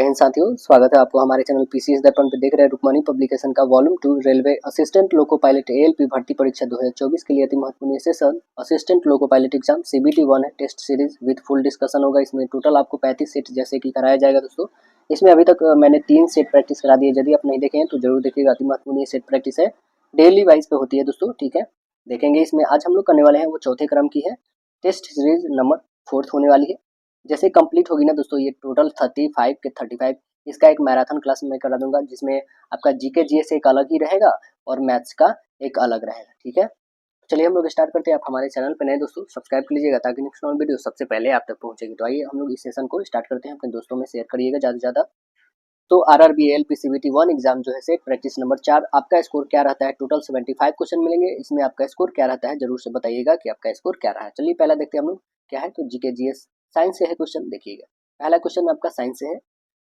जय हिंद साथियों, स्वागत है आपको हमारे चैनल पीसीएस दर्पण पे। देख रहे हैं रुक्मणी पब्लिकेशन का volume 2 railway assistant loco pilot ALP भर्ती परीक्षा 2024 के लिए अति महत्वपूर्ण session assistant loco pilot exam CBT 1 है। Test series with full discussion होगा। इसमें टोटल आपको 35 सेट जैसे कि कराया जाएगा दोस्तों। इसमें अभी तक मैंने 3 सेट प्रैक्टिस करा दी है। यदि आप नहीं देखे हैं तो जरूर देखिएगा। अति महत्वपूर्ण ये सेट प्रैक्टिस है, डेली वाइज पे होती है दोस्तों, ठीक है। देखेंगे इसमें आज हम लोग करने वाले हैं वो चौथे क्रम की है। टेस्ट सीरीज नंबर 4 होने वाली है। जैसे कंप्लीट होगी ना दोस्तों, ये टोटल 35 के 35 इसका एक मैराथन क्लास मैं करा दूंगा, जिसमें आपका जीके जीएस एक अलग ही रहेगा और मैथ्स का एक अलग रहेगा, ठीक है। चलिए हम लोग स्टार्ट करते हैं। आप हमारे चैनल पे नए दोस्तों सब्सक्राइब कर लीजिएगा ताकि नेक्स्ट वीडियो सबसे पहले आप तक पहुंचेगी। तो आइए हम लोग इस सेशन को स्टार्ट करते हैं। अपने दोस्तों में शेयर करिएगा ज़्यादा से ज़्यादा। तो आरआरबी एएलपी सीबीटी 1 एग्जाम जो है सेट प्रैक्टिस नंबर 4, आपका स्कोर क्या रहता है? टोटल 75 क्वेश्चन मिलेंगे। इसमें आपका स्कोर क्या रहता है जरूर से बताइएगा कि आपका स्कोर क्या रहा है। चलिए पहला देखते हैं हम लोग क्या है। तो जीके जीएस साइंस से है क्वेश्चन। देखिएगा पहला क्वेश्चन आपका साइंस से है।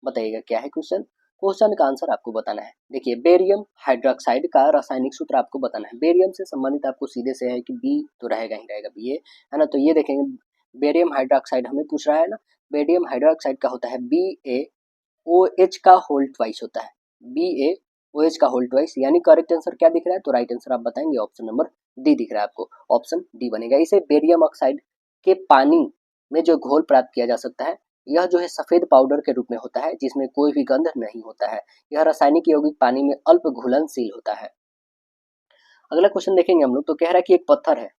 बताइएगा क्या है क्वेश्चन। क्वेश्चन का आंसर आपको बताना है। देखिए बेरियम हाइड्रोक्साइड का रासायनिक सूत्र आपको बताना है। बेरियम से संबंधित आपको सीधे से है कि बी तो रहेगा ही रहेगा, बी है ना। तो ये देखेंगे बेरियम हाइड्रोक्साइड हमें पूछ रहा है ना। बेरियम हाइड्रोक्साइड का होता है BaOH का होल ट्वाइस होता है। BaOH का होल ट्वाइस, यानी करेक्ट आंसर क्या दिख रहा है? तो राइट आंसर आप बताएंगे ऑप्शन नंबर डी दिख रहा है आपको। ऑप्शन डी बनेगा। इसे बेरियम ऑक्साइड के पानी में जो घोल प्राप्त किया जा सकता है, यह जो है सफेद पाउडर के रूप में होता है जिसमें कोई भी गंध नहीं होता है। यह रासायनिक यौगिक पानी में अल्प घुलनशील होता है। अगला क्वेश्चन देखेंगे हम लोग। तो कह रहा है कि एक पत्थर है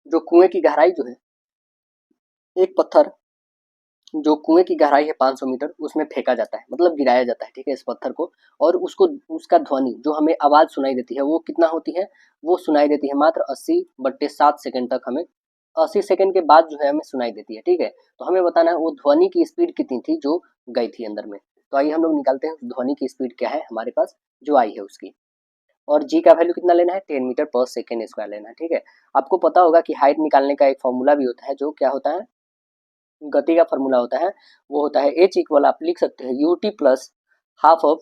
जो कुएं की गहराई जो है, एक पत्थर जो कुएं की गहराई है 500 मीटर, उसमें फेंका जाता है, मतलब गिराया जाता है, ठीक है, इस पत्थर को। और उसको उसका ध्वनि जो हमें आवाज सुनाई देती है वो कितना होती है? वो सुनाई देती है मात्र 80/7 सेकंड तक। हमें 80 सेकंड के बाद जो है हमें सुनाई देती है, ठीक है। तो हमें बताना है वो ध्वनि की स्पीड कितनी थी जो गई थी अंदर में। तो आइए हम लोग निकालते हैं ध्वनि की स्पीड क्या है हमारे पास जो आई है उसकी। और जी का वैल्यू कितना लेना है? 10 मीटर पर सेकेंड स्क्वायर लेना है, ठीक है। आपको पता होगा कि हाइट निकालने का एक फॉर्मूला भी होता है जो क्या होता है, गति का फॉर्मूला होता है। वो होता है H इक्वल, आप लिख सकते हैं UT plus half of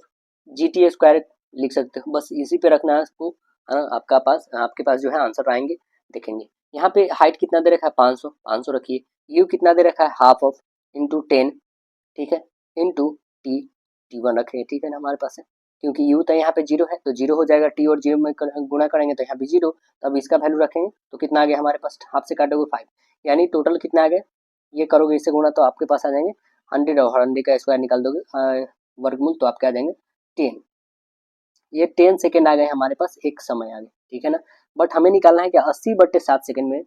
GT square लिख सकते हो। बस इसी पे रखना है इसको। आपके पास जो है आंसर आएंगे। देखेंगे यहाँ पे हाइट कितना दे रखा है? 500 रखिए। यू कितना दे रखा है? हाफ ऑफ इंटू 10, ठीक है, इंटू T1 रखेंगे, ठीक है ना हमारे पास है। क्योंकि यू तो यहाँ पे 0 है तो 0 हो जाएगा। टी और 0 में गुणा करेंगे तो यहाँ भी 0। तो अब इसका वैल्यू रखेंगे तो कितना आ गया हमारे पास? हाफ से काटोगे 5, यानी टोटल कितना आ गया? ये करोगे इससे गुणा तो आपके पास आ जाएंगे 100 और 100 का स्क्वायर निकाल दोगे वर्गमूल, तो आपके आ जाएंगे 10। ये 10 सेकेंड आ गए हमारे पास, एक समय आ गया, ठीक है ना। बट हमें निकालना है कि 80/7 सेकेंड में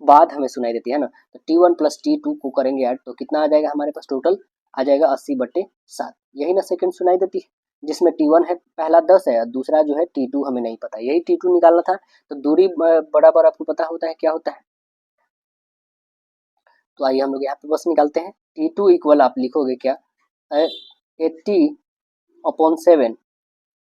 बाद हमें सुनाई देती है ना। तो T1 प्लस T2 को करेंगे ऐड तो कितना आ जाएगा हमारे पास? टोटल आ जाएगा 80/7। यही ना सेकेंड सुनाई देती है, जिसमें T1 है पहला 10 है और दूसरा जो है T2 हमें नहीं पता, यही T2 निकालना था। तो दूरी बराबर आपको पता होता है क्या होता है। तो आइए हम लोग यहाँ पे बस निकालते हैं। T2 इक्वल आप लिखोगे क्या? 80/7,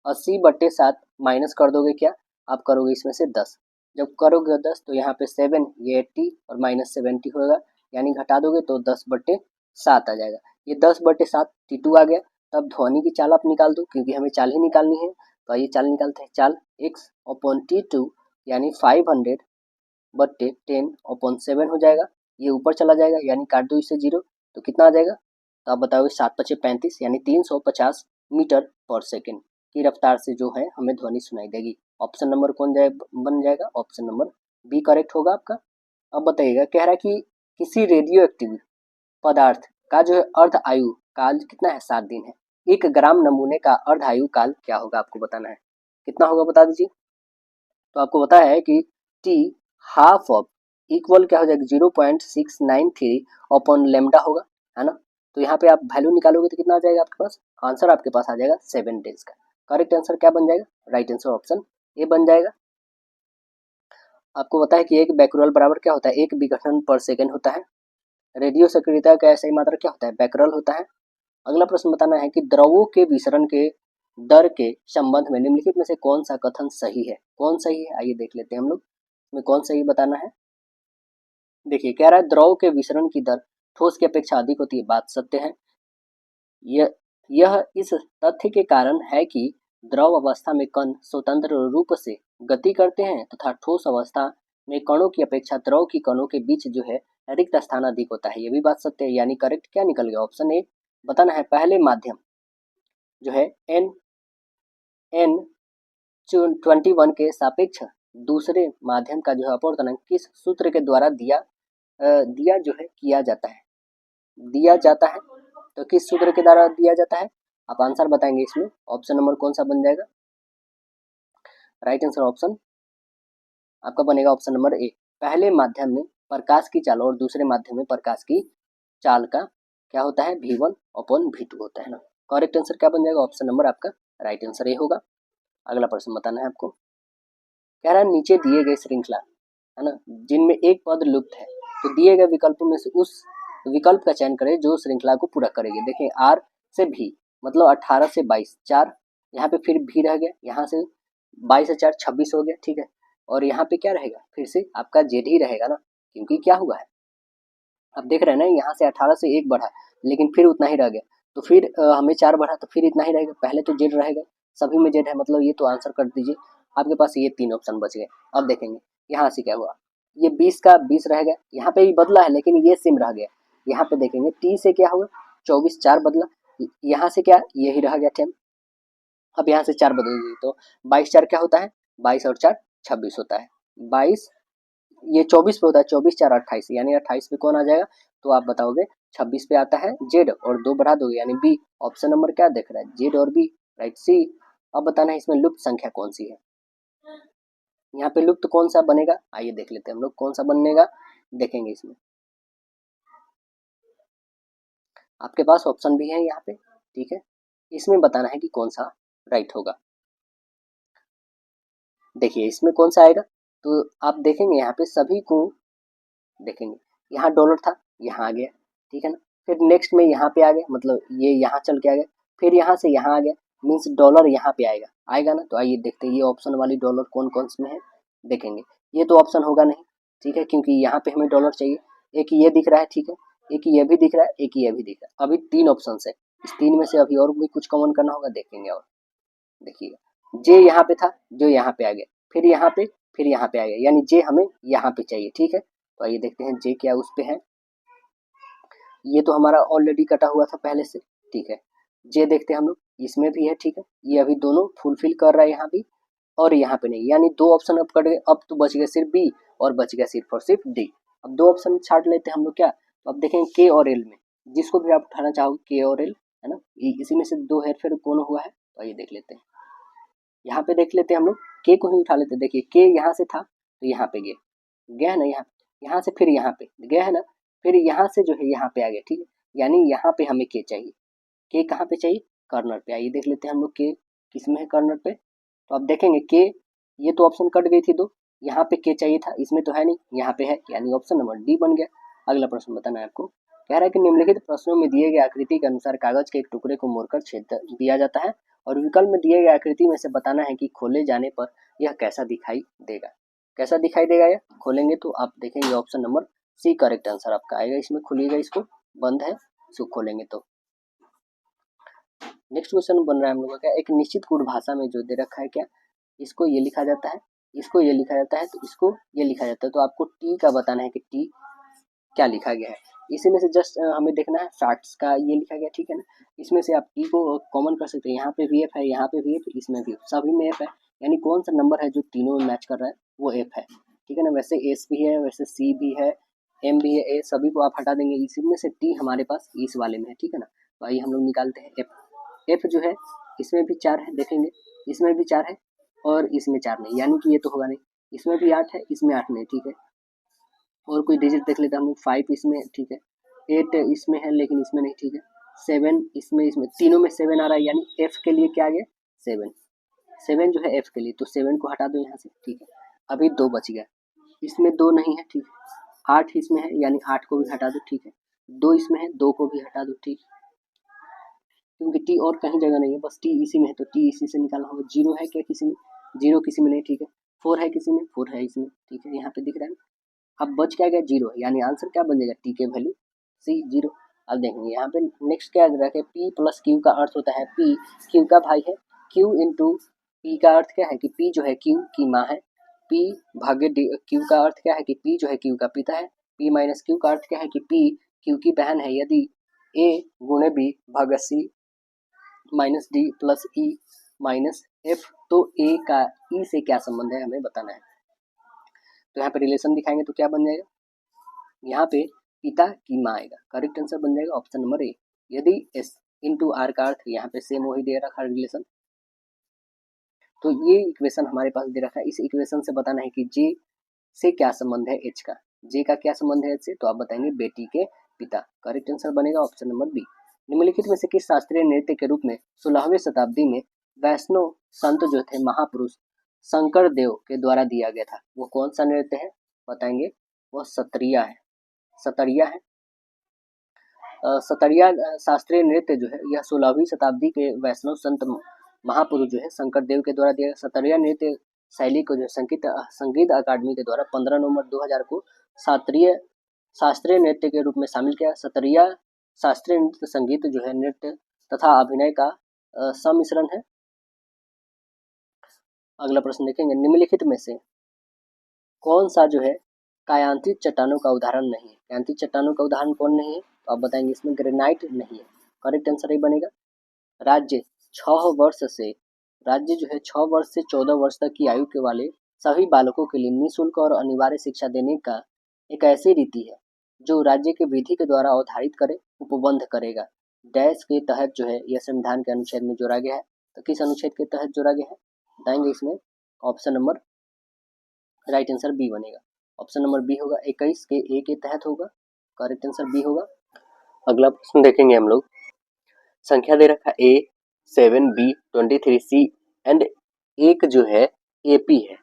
80/7 माइनस कर दोगे क्या? आप करोगे इसमें से 10। जब करोगे 10 तो यहाँ पे 7, ये 80 और माइनस 70 होगा, यानी घटा दोगे तो 10/7 आ जाएगा। ये 10/7 T2 आ गया। तब ध्वनि की चाल आप निकाल दो, क्योंकि हमें चाल ही निकालनी है। तो आइए चाल निकालते हैं। चाल x/T2 यानी 500/10/7 हो जाएगा। ये ऊपर चला जाएगा, यानी काट दो इससे 0 तो कितना आ जाएगा? तो आप बताओगे 7×5 = 35, यानी 350 मीटर पर सेकेंड की रफ्तार से जो है हमें ध्वनि सुनाई देगी। ऑप्शन नंबर कौन बन जाएगा? ऑप्शन नंबर बी करेक्ट होगा आपका। अब बताइएगा, कह रहा है कि किसी रेडियो एक्टिव पदार्थ का जो है अर्ध आयु काल कितना है? 7 दिन है। 1 ग्राम नमूने का अर्ध आयु काल क्या होगा आपको बताना है। कितना होगा बता दीजिए। तो आपको पता है कि टी हाफ ऑफ इक्वल क्या हो जाएगा? 0.693 अपॉन लेमडा होगा, है ना। तो यहाँ पे आप वैल्यू निकालोगे तो कितना आ जाएगा आपके पास? आंसर आपके पास आ जाएगा 7 डेज का। करेक्ट आंसर क्या बन जाएगा? राइट आंसर ऑप्शन ए बन जाएगा। आपको पता है कि एक बैक्यूरल बराबर क्या होता है? 1 विघटन पर सेकेंड होता है। रेडियो सक्रियता का ऐसा ही मात्रा क्या होता है? बैक्यूरल होता है। अगला प्रश्न बताना है कि द्रवों के विसरण के दर के संबंध में निम्नलिखित में से कौन सा कथन सही है? कौन सही है आइए देख लेते हैं हम लोग। इसमें कौन सही बताना है। देखिए कह रहा है द्रव के विसरण की दर ठोस की अपेक्षा अधिक होती है। बात सत्य है। यह इस तथ्य के कारण है कि द्रव अवस्था में कण स्वतंत्र रूप से गति करते हैं तथा ठोस अवस्था में कणों की अपेक्षा द्रव की कणों के बीच जो है रिक्त स्थान अधिक होता है। ये भी बात सत्य है, यानी करेक्ट क्या निकल गया? ऑप्शन ए बताना है पहले माध्यम जो है N21 के सापेक्ष दूसरे माध्यम का जो है अपवर्तनांक किस सूत्र के द्वारा दिया जो है किया जाता है। तो किस सूत्र के द्वारा दिया जाता है, आप आंसर बताएंगे इसमें। ऑप्शन नंबर कौन सा बन जाएगा, राइट आंसर ऑप्शन आपका बनेगा ऑप्शन नंबर ए। पहले माध्यम में प्रकाश की चाल और दूसरे माध्यम में प्रकाश की चाल का क्या होता है, V1/V2 होता है ना। करेक्ट आंसर क्या बन जाएगा, ऑप्शन नंबर आपका राइट आंसर ए होगा। अगला प्रश्न बताना है आपको, कह रहा है नीचे दिए गए श्रृंखला है ना जिनमें एक पद लुप्त है, तो दिए गए विकल्पों में से उस विकल्प का चयन करें जो श्रृंखला को पूरा करेगी। देखें R से V मतलब 18 से 22 4, यहाँ पे फिर V रह गया, यहाँ से 22 से 4 26 हो गया, ठीक है। और यहाँ पे क्या रहेगा, फिर से आपका Z ही रहेगा ना, क्योंकि क्या हुआ है, आप देख रहे हैं ना यहाँ से 18 से 1 बढ़ा लेकिन फिर उतना ही रह गया, तो फिर हमें 4 बढ़ा तो फिर इतना ही रहेगा, पहले तो Z रहेगा, सभी में Z है, मतलब ये तो आंसर कर दीजिए। आपके पास ये 3 ऑप्शन बच गए। अब देखेंगे यहाँ से क्या हुआ, ये 20 का 20 रह गया, यहाँ पे भी बदला है लेकिन ये सेम रह गया। यहाँ पे देखेंगे T से क्या हुआ, 24 4 बदला, यहाँ से क्या यही रह गया टेम। अब यहाँ से 4 बदल गई तो 22 4 क्या होता है, 22 और 4 26 होता है। 22 ये 24 पे होता है, 24 4 28, यानी 28 पे कौन आ जाएगा, तो आप बताओगे 26 पे आता है Z और 2 बढ़ा दोगे यानी B। ऑप्शन नंबर क्या देख रहा है, Z और B, राइट सी। अब बताना है इसमें लुप्त संख्या कौन सी है, यहाँ पे लुप्त कौन सा बनेगा, आइए देख लेते हैं हम लोग कौन सा बनेगा। देखेंगे इसमें आपके पास ऑप्शन भी है यहाँ पे, ठीक है। इसमें बताना है कि कौन सा राइट होगा। देखिए इसमें कौन सा आएगा, तो आप देखेंगे यहाँ पे सभी को देखेंगे, यहाँ डॉलर था यहाँ आ गया, ठीक है ना। फिर नेक्स्ट में यहाँ पे आ गया, मतलब ये यहाँ चल के आ गया, फिर यहाँ से यहाँ आ गया, मीन्स डॉलर यहाँ पे आएगा ना। तो आइए देखते हैं ये ऑप्शन वाली डॉलर कौन कौन में है। देखेंगे ये तो ऑप्शन होगा नहीं, ठीक है, क्योंकि यहाँ पे हमें डॉलर चाहिए। एक ये दिख रहा है, ठीक है, एक ये भी दिख रहा है, एक ये भी दिख रहा है। अभी 3 ऑप्शन है, इस 3 में से अभी और भी कुछ कॉमन करना होगा, देखेंगे। और देखिएगा जे यहाँ पे था, जो यहाँ पे आ गया, फिर यहाँ पे, फिर यहाँ पे आ गया, यानी जे हमें यहाँ पे चाहिए, ठीक है। तो आइए देखते हैं जे क्या उस पे है। ये तो हमारा ऑलरेडी कटा हुआ था पहले से, ठीक है। जे देखते हैं हम लोग, इसमें भी है, ठीक है, ये अभी दोनों फुलफिल कर रहा है यहाँ भी और यहाँ पे नहीं, यानी 2 ऑप्शन अब कट गए। अब तो बच गया सिर्फ बी और बच गया सिर्फ और सिर्फ डी। अब 2 ऑप्शन छाट लेते हैं हम लोग क्या, तो अब देखेंगे के और एल में, जिसको भी आप उठाना चाहोगे के और एल, है ना, इसी में से 2 हेरफेर कौन हुआ है, तो आइए देख लेते हैं। यहाँ पे देख लेते हैं हम लोग, के को ही उठा लेते हैं। देखिए के यहाँ से था तो यहाँ पे गया है ना, यहाँ से फिर यहाँ पे गया है ना, फिर यहाँ से जो है यहाँ पे आ गया, ठीक है, यानी यहाँ पे हमें के चाहिए। के कहाँ पे चाहिए, कर्नर पे। आइए देख लेते हैं हम लोग के किस में है, कर्नर पे। तो आप देखेंगे के, ये तो ऑप्शन कट गई थी 2, यहाँ पे के चाहिए था, इसमें तो है नहीं, यहाँ पे है, यानी ऑप्शन नंबर डी बन गया। अगला प्रश्न बताना है आपको, कह रहा है कि निम्नलिखित प्रश्नों में दिए गए आकृति के अनुसार कागज के एक टुकड़े को मोड़कर छेद दिया जाता है और विकल्प में दिए गए आकृति में से बताना है कि खोले जाने पर यह कैसा दिखाई देगा। कैसा दिखाई देगा, यह खोलेंगे तो आप देखेंगे option number C correct answer आपका आएगा। इसमें खोलिएगा, इसको बंद है, इसको खोलेंगे तो। नेक्स्ट क्वेश्चन बन रहा है हम लोगों का, एक निश्चित गुण भाषा में जो दे रखा है, क्या इसको ये लिखा जाता है, इसको ये लिखा जाता है, तो इसको ये लिखा जाता है। तो आपको टी का बताना है कि टी क्या लिखा गया है। इसी में से जस्ट हमें देखना है फैक्ट्स का ये लिखा गया, ठीक है ना। इसमें से आप टी को कॉमन कर सकते हैं, यहाँ पे भी एफ है, यहाँ पे भी एफ, इसमें भी सभी में एफ है, यानी कौन सा नंबर है जो तीनों में मैच कर रहा है वो एफ है, ठीक है ना। वैसे एस भी है, वैसे सी भी है, एम भी है, ए सभी को आप हटा देंगे, इसी में से टी हमारे पास इस वाले में है, ठीक है ना। तो आइए हम लोग निकालते हैं एफ। एफ जो है इसमें भी 4 है, देखेंगे इसमें भी 4 है और इसमें 4 नहीं, यानी कि ये तो होगा नहीं। इसमें भी 8 है, इसमें 8 नहीं, ठीक है। और कोई डिजिट देख लेते हैं हम लोग, 5 इसमें, ठीक है, 8 इसमें है लेकिन इसमें नहीं, ठीक है, 7 इसमें तीनों में 7 आ रहा है, यानी एफ के लिए क्या आ गया 7। 7 जो है एफ के लिए, तो 7 को हटा दो यहाँ से, ठीक है। अभी 2 बच गया, इसमें 2 नहीं है, ठीक है। 8 इसमें है, यानी 8 को भी हटा दो, ठीक है। 2 इसमें है, 2 को भी हटा दो, ठीक, क्योंकि टी और कहीं जगह नहीं है, बस टी इसी में है, तो टी इसी से निकालना होगा। 0 है क्या किसी में, 0 किसी में नहीं, ठीक है। 4 है किसी में, 4 है इसमें, ठीक है, यहाँ पे दिख रहा है। अब बच क्या गया 0, यानी आंसर क्या बन जाएगा, टी के वैल्यू सी 0। अब देखेंगे यहाँ पे नेक्स्ट क्या रखे, पी प्लस क्यू का अर्थ होता है, पी क्यू का भाई है, क्यू इंटू पी का अर्थ क्या है कि पी जो है क्यू की माँ है, पी भाग्य क्यू का अर्थ क्या है कि पी जो है क्यू का पिता है, पी माइनस क्यू का अर्थ क्या है कि पी क्यू की बहन है। यदि ए गुणे बी भागा सी minus D plus E minus F. तो ए का ई से क्या संबंध है हमें बताना है। तो यहाँ पे रिलेशन दिखाएंगे तो क्या बन जाएगा, यहाँ पे पिता की माँ आएगा, करेक्ट आंसर बन जाएगा ऑप्शन नंबर ए। यदि एस इंटू आर का अर्थ यहाँ पे सेम वही दे रखा रिलेशन, तो ये इक्वेशन हमारे पास दे रखा है। इस इक्वेशन से बताना है कि जे से क्या संबंध है एच का, जे का क्या संबंध है एच से, तो आप बताएंगे बेटी के पिता, करेक्ट आंसर बनेगा ऑप्शन नंबर बी। निम्नलिखित में से किस शास्त्रीय नृत्य के रूप में 16वीं शताब्दी में वैष्णव संत जो थे महापुरुष शंकर देव के द्वारा दिया गया था, वो कौन सा नृत्य है बताएंगे, वो सतरिया है। सतरिया है। सतरिया शास्त्रीय नृत्य जो है यह 16वीं शताब्दी के वैष्णव संत महापुरुष जो है शंकर देव के द्वारा दिया। सतरिया नृत्य शैली को जो संगीत अकादमी के द्वारा 15 नवंबर 2000 को शास्त्रीय नृत्य के रूप में शामिल किया। सतरिया शास्त्रीय नृत्य संगीत जो है नृत्य तथा अभिनय का सम्मिश्रण है। अगला प्रश्न देखेंगे, निम्नलिखित में से कौन सा जो है कायांतित चट्टानों का उदाहरण नहीं है। कायांतित चट्टानों का उदाहरण कौन नहीं है, तो आप बताएंगे इसमें ग्रेनाइट नहीं है, करेक्ट आंसर ही बनेगा। राज्य 6 वर्ष जो है 6 वर्ष से 14 वर्ष तक की आयु के वाले सभी बालकों के लिए निःशुल्क और अनिवार्य शिक्षा देने का एक ऐसी रीति है जो राज्य के विधि के द्वारा अवधारित करे उपबंध करेगा। डैश के तहत जो है यह संविधान के अनुच्छेद में जोड़ा गया है। तो किस अनुच्छेद के तहत जोड़ा गया है बताएंगे, इसमें option number right answer B बनेगा। ऑप्शन नंबर बी होगा 21 के ए के तहत होगा, करेक्ट आंसर बी होगा। अगला प्रश्न देखेंगे हम लोग, संख्या दे रखा ए 7 बी 23 सी एंड एक जो है एपी है,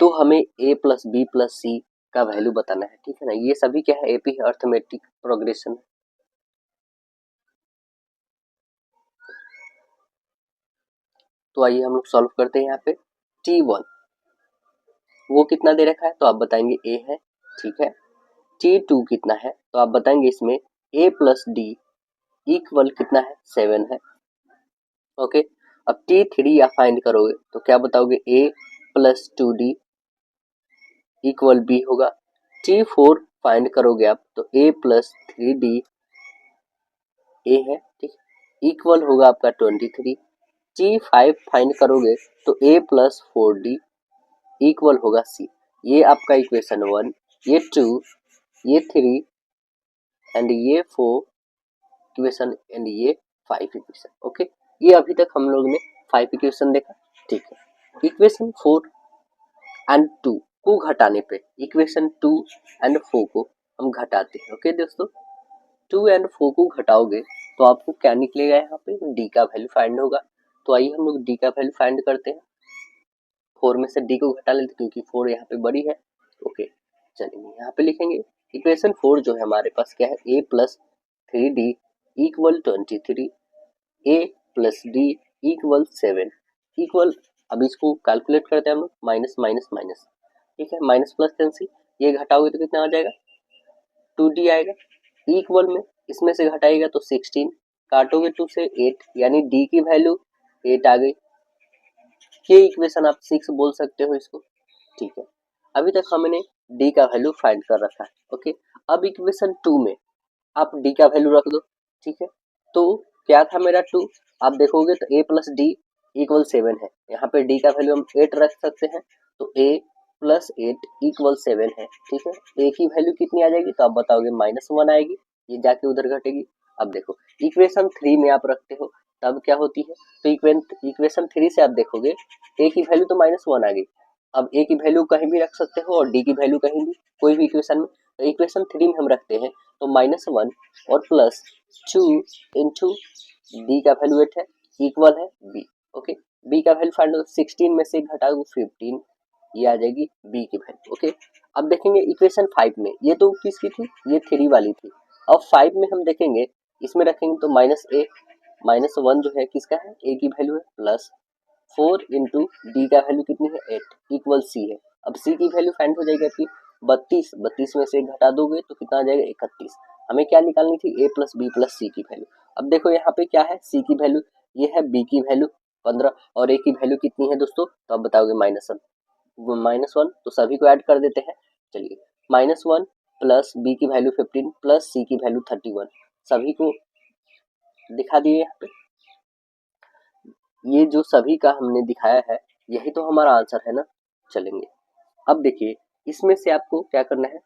तो हमें ए प्लस बी प्लस सी का वैल्यू बताना है, ठीक है ना। ये सभी क्या है, एपी है, अर्थमेटिक प्रोग्रेशन। तो आइए हम लोग सॉल्व करते हैं। यहाँ पे T1 वो कितना दे रखा है, तो आप बताएंगे ए है, ठीक है। T2 कितना है, तो आप बताएंगे इसमें a प्लस डी इक्वल कितना है 7 है, ओके। अब T3 आप फाइंड करोगे तो क्या बताओगे, a plus 2d equal B होगा। T4 फाइंड करोगे आप तो a प्लस 3d ए है, ठीक, इक्वल होगा आपका 23। T5 फाइंड करोगे तो a प्लस 4d इक्वल होगा सी। ये आपका इक्वेशन 1, ये 2, ये 3 एंड ये 4 इक्वेशन एंड ये 5 इक्वेशन, ओके। ये अभी तक हम लोग ने 5 इक्वेशन देखा, ठीक है। इक्वेशन 4 एंड 2 को घटाने पे इक्वेशन 2 एंड 4 को हम घटाते हैं, ओके दोस्तों। 2 एंड 4 को घटाओगे तो आपको क्या निकलेगा, यहाँ पे डी का वैल्यू फाइंड होगा। तो आइए हम लोग डी का वैल्यू फाइंड करते हैं। 4 में से डी को घटा लेते क्योंकि 4 यहाँ पे बड़ी है, ओके। चलिए यहाँ पे लिखेंगे इक्वेशन 4 जो है हमारे पास क्या है, ए प्लस 3d इक्वल 23, ए प्लस डी इक्वल 7 इक्वल, अब इसको कैलकुलेट करते हैं हम लोग, माइनस माइनस माइनस, ठीक है, माइनस प्लस टेंसी, ये घटाओगे तो कितना आ जाएगा 2d आएगा। इक्वल में इसमें से घटाएगा तो 16, काटोगे 2 से 8, यानी d की वैल्यू 8 आ गई। ये इक्वेशन आप 6 बोल सकते हो इसको, ठीक है। अभी तक हमने d का वैल्यू फाइंड कर रखा है, ओके। अब इक्वेशन 2 में आप d का वैल्यू रख दो, ठीक है। तो क्या था मेरा 2, आप देखोगे तो a प्लस डी इक्वल 7 है, यहाँ पे d का वैल्यू हम 8 रख सकते हैं, तो a प्लस 8 इक्वल 7 है, ठीक है। a की वैल्यू कितनी आ जाएगी, तो आप बताओगे -1 आएगी, ये जाके उधर घटेगी। अब देखो इक्वेशन 3 में आप रखते हो तब क्या होती है, तो इक्वेशन 3 से आप देखोगे a की वैल्यू तो -1 आ गई। अब a की वैल्यू कहीं भी रख सकते हो और d की वैल्यू कहीं भी, कोई भी इक्वेशन में। तो इक्वेशन 3 में हम रखते हैं तो -1 और प्लस 2 इंटू डी का वैल्यू 8 है, इक्वल है b, ओके। b का वैल्यू फाइंड 16 में से घटाओ 15, ये आ जाएगी b की वैल्यू, ओके। अब देखेंगे इक्वेशन 5 में, ये तो किसकी थी, ये 3 वाली थी। अब 5 में हम देखेंगे, इसमें रखेंगे तो -1 जो है किसका है, a की वैल्यू है, प्लस 4 इंटू डी का वैल्यू कितनी है 8 इक्वल सी है। अब सी की वैल्यू फाइंड हो जाएगी आपकी 32 में से घटा दोगे तो कितना आ जाएगा 31। हमें क्या निकालनी थी, a प्लस बी प्लस सी की वैल्यू। अब देखो यहाँ पे क्या है, सी की वैल्यू ये है, बी की वैल्यू 15 और a की वैल्यू कितनी है दोस्तों, तो आप बताओगे -1, तो सभी को ऐड कर देते हैं। चलिए -1 प्लस बी की वैल्यू 15 प्लस सी की वैल्यू 31, सभी को दिखा दिए यहाँ पे। ये जो सभी का हमने दिखाया है यही तो हमारा आंसर है ना। चलेंगे अब देखिए इसमें से आपको क्या करना है,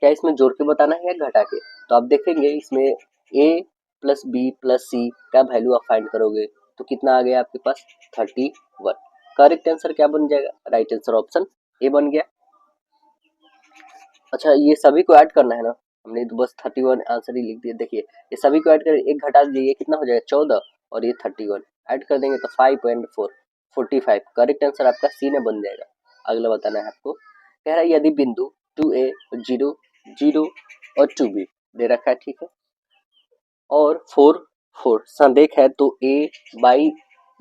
क्या इसमें जोड़ के बताना है या घटा के। तो आप देखेंगे इसमें a प्लस बी प्लस सी का वैल्यू आप फाइंड करोगे तो कितना आ गया आपके पास 31। करेक्ट आंसर क्या बन जाएगा, राइट आंसर ऑप्शन ए बन गया। अच्छा ये सभी को ऐड करना है ना, हमने तो बस 31 आंसर ही लिख दिया। देखिए ये सभी को ऐड कर एक घटा दीजिए, कितना हो जाएगा 14 और ये 31 ऐड कर देंगे तो 5 एंड 4 45। करेक्ट आंसर आपका सी ने बन जाएगा। अगला बताना है आपको, कह रहा है यदि बिंदु 2a 0 0 और 2b दे रखा है, ठीक है, और 4 4 संरेख है तो a by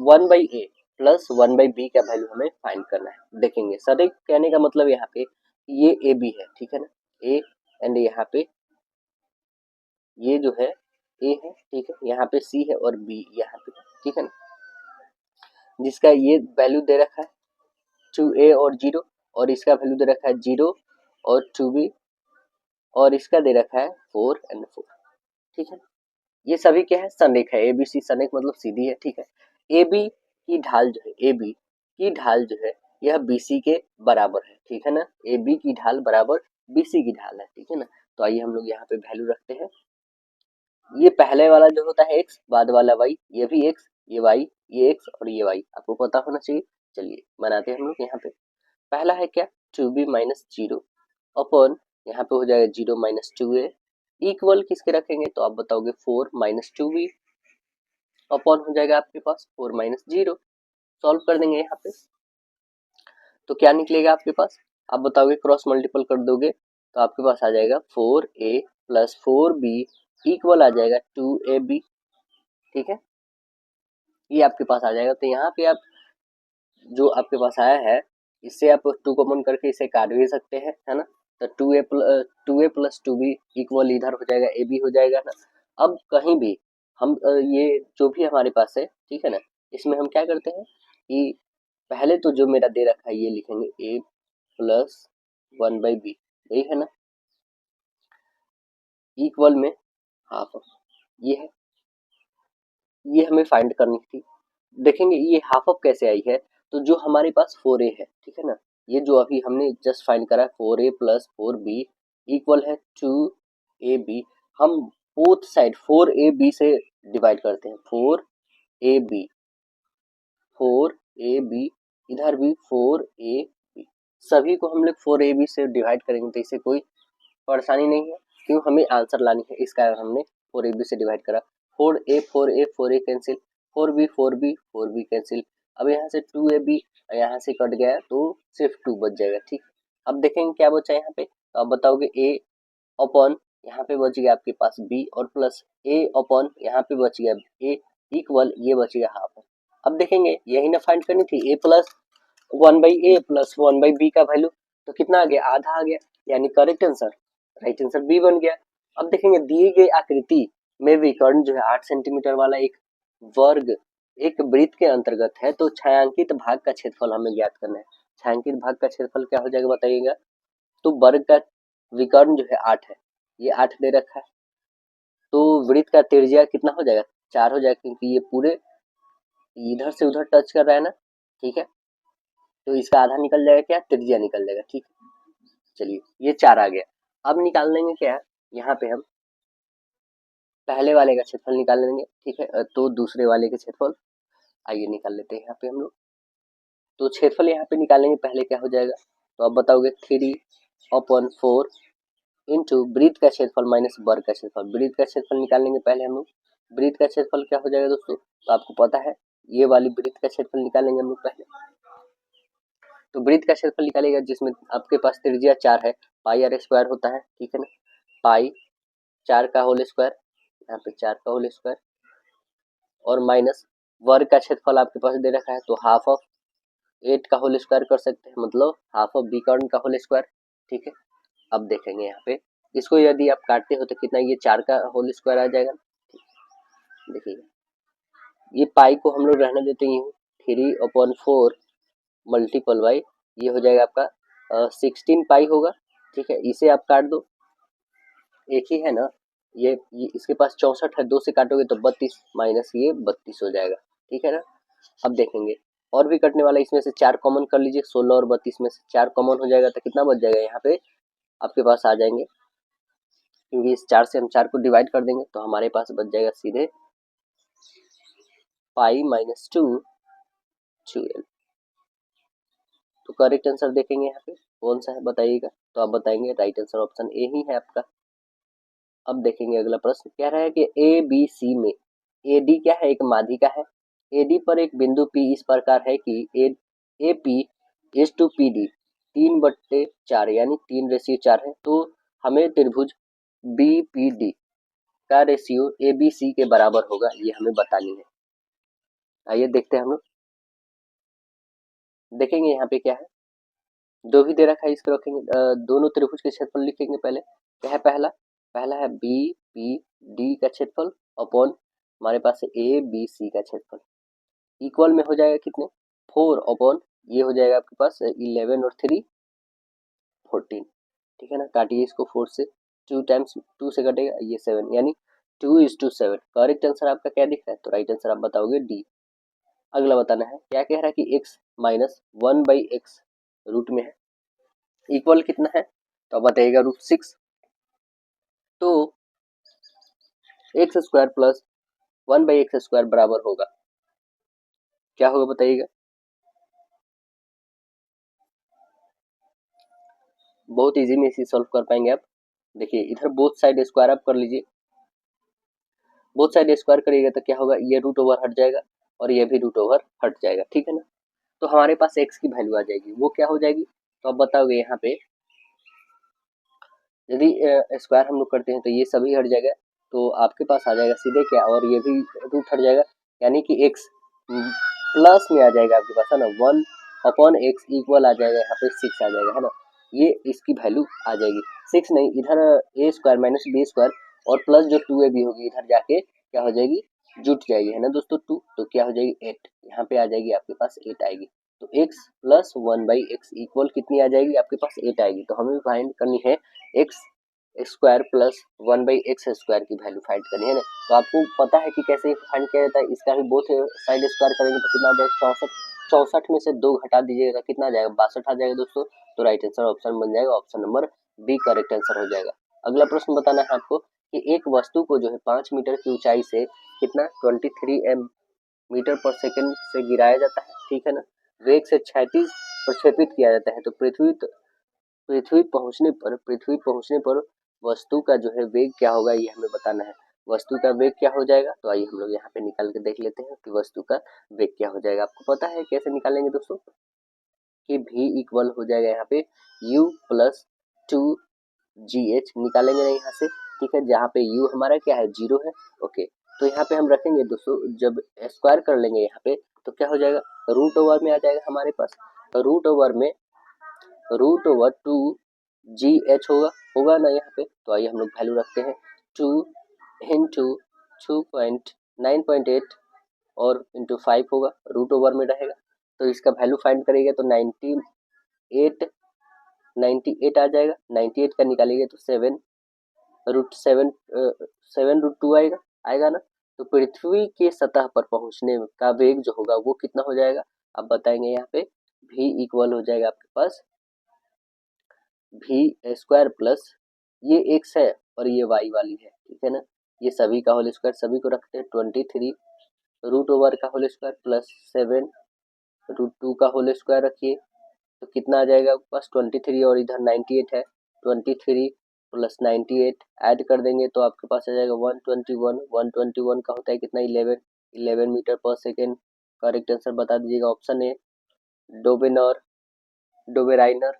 1/a plus 1/b का वैल्यू हमें फाइंड करना है। देखेंगे संरेख कहने का मतलब यहाँ पे ये ए बी है, ठीक है ना, ए एंड यहाँ पे ये जो है ए है, ठीक है, यहाँ पे सी है और बी यहाँ पे, ठीक है ना, जिसका ये वैल्यू दे रखा है 2a और 0 और इसका वैल्यू दे रखा है 0 और 2b और इसका दे रखा है 4 एंड 4, ठीक है। ये सभी क्या है, संरेख है, एबीसी संरेख मतलब सीधी है, ठीक है। ए बी की ढाल जो है, ए बी की ढाल जो है यह बीसी के बराबर है, ठीक है ना, ए बी की ढाल बराबर बीसी की ढाल है, ठीक है ना। तो आइए हम लोग यहाँ पे वैल्यू रखते हैं। ये पहले वाला जो होता है एक्स, बाद वाला वाई, ये भी एक्स, ये वाई, ये एक्स और ये वाई आपको पता होना चाहिए। चलिए बनाते हैं हम लोग यहाँ पे। पहला है क्या, 2b माइनस 0 अपॉन यहाँ पे हो जाएगा 0 माइनस 2a इक्वल किसके रखेंगे तो आप बताओगे 4 माइनस 2b अपॉन हो जाएगा आपके पास 4 माइनस 0। सॉल्व कर देंगे यहाँ पे तो क्या निकलेगा आपके पास, आप बताओगे क्रॉस मल्टीपल कर दोगे तो आपके पास आ जाएगा 4a प्लस 4b इक्वल आ जाएगा 2ab, ठीक है, ये आपके पास आ जाएगा। तो यहाँ पे आप जो आपके पास आया है इससे आप 2 कॉमन करके इसे काट भी सकते हैं, है ना। तो 2a प्लस 2b इक्वल इधर हो जाएगा ए बी हो जाएगा ना। अब कहीं भी हम ये जो भी हमारे पास है, ठीक है ना, इसमें हम क्या करते हैं कि पहले तो जो मेरा दे रखा है ये लिखेंगे a प्लस 1/b, यही है ना, इक्वल में हाफ, ये है, ये हमें फाइंड करनी थी। देखेंगे ये हाफ ऑफ कैसे आई है, तो जो हमारे पास 4a है, ठीक है ना, ये जो अभी हमने जस्ट फाइंड करा 4a प्लस 4b इक्वल है 2ab। हम बोथ साइड 4ab से डिवाइड करते हैं, 4ab 4ab इधर भी 4ab, सभी को हम लोग 4ab से डिवाइड करेंगे तो इसे कोई परेशानी नहीं है, क्यों हमें आंसर लानी है, इस कारण हमने 4ab से डिवाइड करा। 4a कैंसिल, 4b कैंसिल, अब यहाँ से 2ab यहाँ से कट गया तो सिर्फ 2 बच जाएगा, ठीक। अब देखेंगे क्या बचा यहाँ पे, तो आप बताओगे a अपॉन यहाँ पे बच गया आपके पास b और प्लस a अपॉन यहाँ पे बच गया a इक्वल ये बच गया हाफ। अब देखेंगे यही ना फाइंड करनी थी a plus 1/a plus 1/b का वैल्यू, तो कितना आ गया, आधा आ गया, यानी correct answer right answer B बन गया। अब देखेंगे दिए गए आकृति में विकर्ण जो है 8 सेंटीमीटर वाला एक वर्ग एक वृत्त के अंतर्गत है, तो छायांकित भाग का क्षेत्रफल हमें ज्ञात करना है। छायांकित भाग का क्षेत्रफल क्या हो जाएगा बताइएगा, तो वर्ग का विकर्ण जो है 8 है, ये 8 दे रखा है, तो वृत्त का त्रिज्या कितना हो जाएगा 4 हो जाएगा, क्योंकि ये पूरे इधर से उधर टच कर रहा है ना, ठीक है, तो इसका आधा निकल जाएगा, क्या त्रिज्या निकल जाएगा, ठीक। चलिए ये 4 आ गया। अब निकाल लेंगे क्या, यहाँ पे हम पहले वाले का क्षेत्रफल निकाल लेंगे, ठीक है, तो दूसरे वाले के क्षेत्रफल आइए निकाल लेते हैं यहाँ पे हम लोग। तो क्षेत्रफल यहाँ पे निकालेंगे, पहले क्या हो जाएगा, तो आप बताओगे 3/4 इंटू वृत्त का क्षेत्रफल माइनस वर्ग का क्षेत्रफल। वृत्त का क्षेत्रफल निकाल लेंगे पहले हम लोग, वृत्त का क्षेत्रफल क्या हो जाएगा दोस्तों, तो आपको पता है ये वाली वृत्त का क्षेत्रफल निकालेंगे हम लोग पहले। तो वृत्त का क्षेत्रफल निकालेगा जिसमें आपके पास त्रिज्या 4 है, पाई आर स्क्वायर होता है, ठीक है ना, पाई 4 का होल स्क्वायर, यहाँ पे 4 का होल स्क्वायर और माइनस वर्ग का क्षेत्रफल आपके पास दे रखा है, तो हाफ ऑफ 8 का होल स्क्वायर कर सकते हैं, मतलब हाफ ऑफ विकर्ण का होल स्क्वायर, ठीक है। अब देखेंगे यहाँ पे इसको यदि आप काटते हो तो कितना, ये 4 का होल स्क्वायर आ जाएगा, देखिए ये पाई को हम लोग रहने देते हैं 3/4 मल्टीपल बाई ये हो जाएगा आपका 16 पाई होगा, ठीक है, इसे आप काट दो, एक ही है ना, ये इसके पास 64 है, 2 से काटोगे तो 32 माइनस ये 32 हो जाएगा, ठीक है ना। अब देखेंगे और भी कटने वाला है, इसमें से 4 कॉमन कर लीजिए, 16 और 32 में से 4 कॉमन हो जाएगा तो कितना बच जाएगा यहाँ पे आपके पास आ जाएंगे, क्योंकि इस 4 से हम 4 को डिवाइड कर देंगे तो हमारे पास बच जाएगा सीधे 5 माइनस 2 12। तो करेक्ट आंसर देखेंगे यहाँ पे कौन सा है बताइएगा, तो आप बताएंगे राइट आंसर ऑप्शन ए ही है आपका। अब देखेंगे अगला प्रश्न कह रहा है कि ए बी सी में ए डी क्या है, एक माध्यिका है। ए डी पर एक बिंदु पी इस प्रकार है कि A P is to P D 3/4 यानी 3:4 है। तो हमें त्रिभुज बी पी डी का रेशियो ए बी सी के बराबर होगा, ये हमें बतानी है। आइए देखते हैं हम लोग, देखेंगे यहाँ पे क्या है, जो भी दे रखा है इसको रखेंगे, दोनों त्रिभुज के क्षेत्रफल लिखेंगे। पहले क्या है, पहला पहला है बी पी डी का क्षेत्रफल अपॉन हमारे पास है ए बी सी का क्षेत्रफल, इक्वल में हो जाएगा कितने 4 अपॉन ये हो जाएगा आपके पास 11 और 3 14, ठीक है ना। काटिए इसको 4 से, 2 टाइम्स 2 से कटेगा ये 7 यानी 2:7। करेक्ट आंसर आपका क्या दिख रहा है, तो राइट आंसर आप बताओगे डी। अगला बताना है, क्या कह रहा है कि x माइनस 1/x रूट में है, इक्वल कितना है, तो आप बताइएगा √6। तो एक्स स्क्वायर प्लस 1/x² बराबर होगा, क्या होगा बताइएगा। बहुत इजी में इसे सॉल्व कर पाएंगे आप। देखिए इधर बोथ साइड स्क्वायर आप कर लीजिए, बोथ साइड स्क्वायर करिएगा तो क्या होगा, ये रूट ओवर हट जाएगा और ये भी रूट ओवर हट जाएगा, ठीक है ना। तो हमारे पास x की वैल्यू आ जाएगी, वो क्या हो जाएगी, तो आप बताओगे यहाँ पे यदि स्क्वायर हम लोग करते हैं तो ये सभी हट जाएगा, तो आपके पास आ जाएगा सीधे क्या, और ये भी रूट हट जाएगा, यानी कि x प्लस में आ जाएगा आपके पास, है ना। 1/x इक्वल आ जाएगा यहाँ पे 6 आ जाएगा, है ना। ये इसकी वैल्यू आ जाएगी 6 नहीं, इधर ए स्क्वायर माइनस बी स्क्वायर और प्लस जो 2ab होगी इधर जाके क्या हो जाएगी, जुट जाएगी, है ना दोस्तों 2, तो क्या हो जाएगी 8, यहाँ पे आ जाएगी आपके पास 8 आएगी। तो x प्लस 1/x इक्वल कितनी आ जाएगी आपके पास 8 आएगी। तो हमें फाइंड करनी है एक्स स्क्वायर प्लस 1/x² की वैल्यू फाइंड करनी है ना। तो आपको पता है कि कैसे फाइंड किया जाता है, इसका भी बोथ साइड स्क्वायर करेंगे तो कितना आ जाएगा 64, 64 में से 2 घटा दीजिएगा कितना आ जाएगा 62 आ जाएगा दोस्तों। तो राइट आंसर ऑप्शन बन जाएगा option number B correct answer हो जाएगा। अगला प्रश्न बताना है आपको कि एक वस्तु को जो है 5 मीटर की ऊंचाई से कितना 23 मीटर पर सेकंड से गिराया जाता है, ठीक है ना। वेग से 36 प्रक्षेपित किया जाता है। तो पृथ्वी पहुंचने पर वस्तु का जो है वेग क्या होगा, ये हमें बताना है। वस्तु का वेग क्या हो जाएगा, तो आइए हम लोग यहाँ पे निकाल के देख लेते हैं कि वस्तु का वेग क्या हो जाएगा। आपको पता है कैसे निकालेंगे दोस्तों, कि v इक्वल हो जाएगा यहाँ पे u प्लस 2gh निकालेंगे ना यहाँ से, ठीक है। जहाँ पे u हमारा क्या है 0 है, ओके। तो यहाँ पे हम रखेंगे दोस्तों, जब स्क्वायर कर लेंगे यहाँ पे तो क्या हो जाएगा रूट ओवर में आ जाएगा हमारे पास, रूट ओवर में √2gh होगा ना यहाँ पे। तो आइए हम लोग वैल्यू रखते हैं 2 इंटू 2.9.8 और इंटू 5 होगा, रूट ओवर में रहेगा। तो इसका वैल्यू फाइंड करेंगे तो 98 आ जाएगा, 98 का निकालेंगे तो 7√2 आएगा ना। तो पृथ्वी के सतह पर पहुंचने का वेग जो होगा वो कितना हो जाएगा, आप बताएंगे यहाँ पे v इक्वल हो जाएगा आपके पास v² प्लस ये x है और ये y वाली है, ठीक है ना। ये सभी का होल स्क्वायर, सभी को रखते हैं 23 रूट ओवर का होल स्क्वायर प्लस 7√2 का होल स्क्वायर रखिए, तो कितना आ जाएगा आपके पास 23 और इधर 98 है, 23 प्लस 98 ऐड कर देंगे तो आपके पास आ जाएगा 121। 121 का होता है कितना 11 मीटर पर सेकेंड। करेक्ट आंसर बता दीजिएगा ऑप्शन ए डोबेराइनर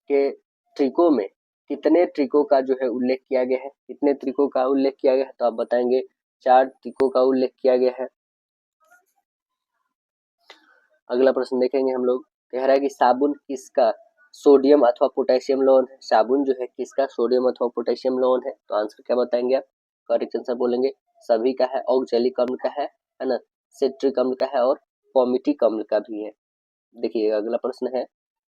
के ट्रिको में कितने ट्रिको का जो है उल्लेख किया गया है, कितने ट्रिको का उल्लेख किया गया है, तो आप बताएंगे 4 ट्रिको का उल्लेख किया गया है। अगला प्रश्न देखेंगे हम लोग, कह रहा है कि साबुन किसका सोडियम अथवा पोटेशियम लवण है, साबुन जो है किसका सोडियम अथवा पोटेशियम लवण है, तो आंसर क्या बताएंगे आप, करेक्ट आंसर बोलेंगे सभी का है, ऑक्जेलिक अम्ल का है ना, सिट्रिक अम्ल का है और पॉमिटिक अम्ल का भी है। देखिए अगला प्रश्न है,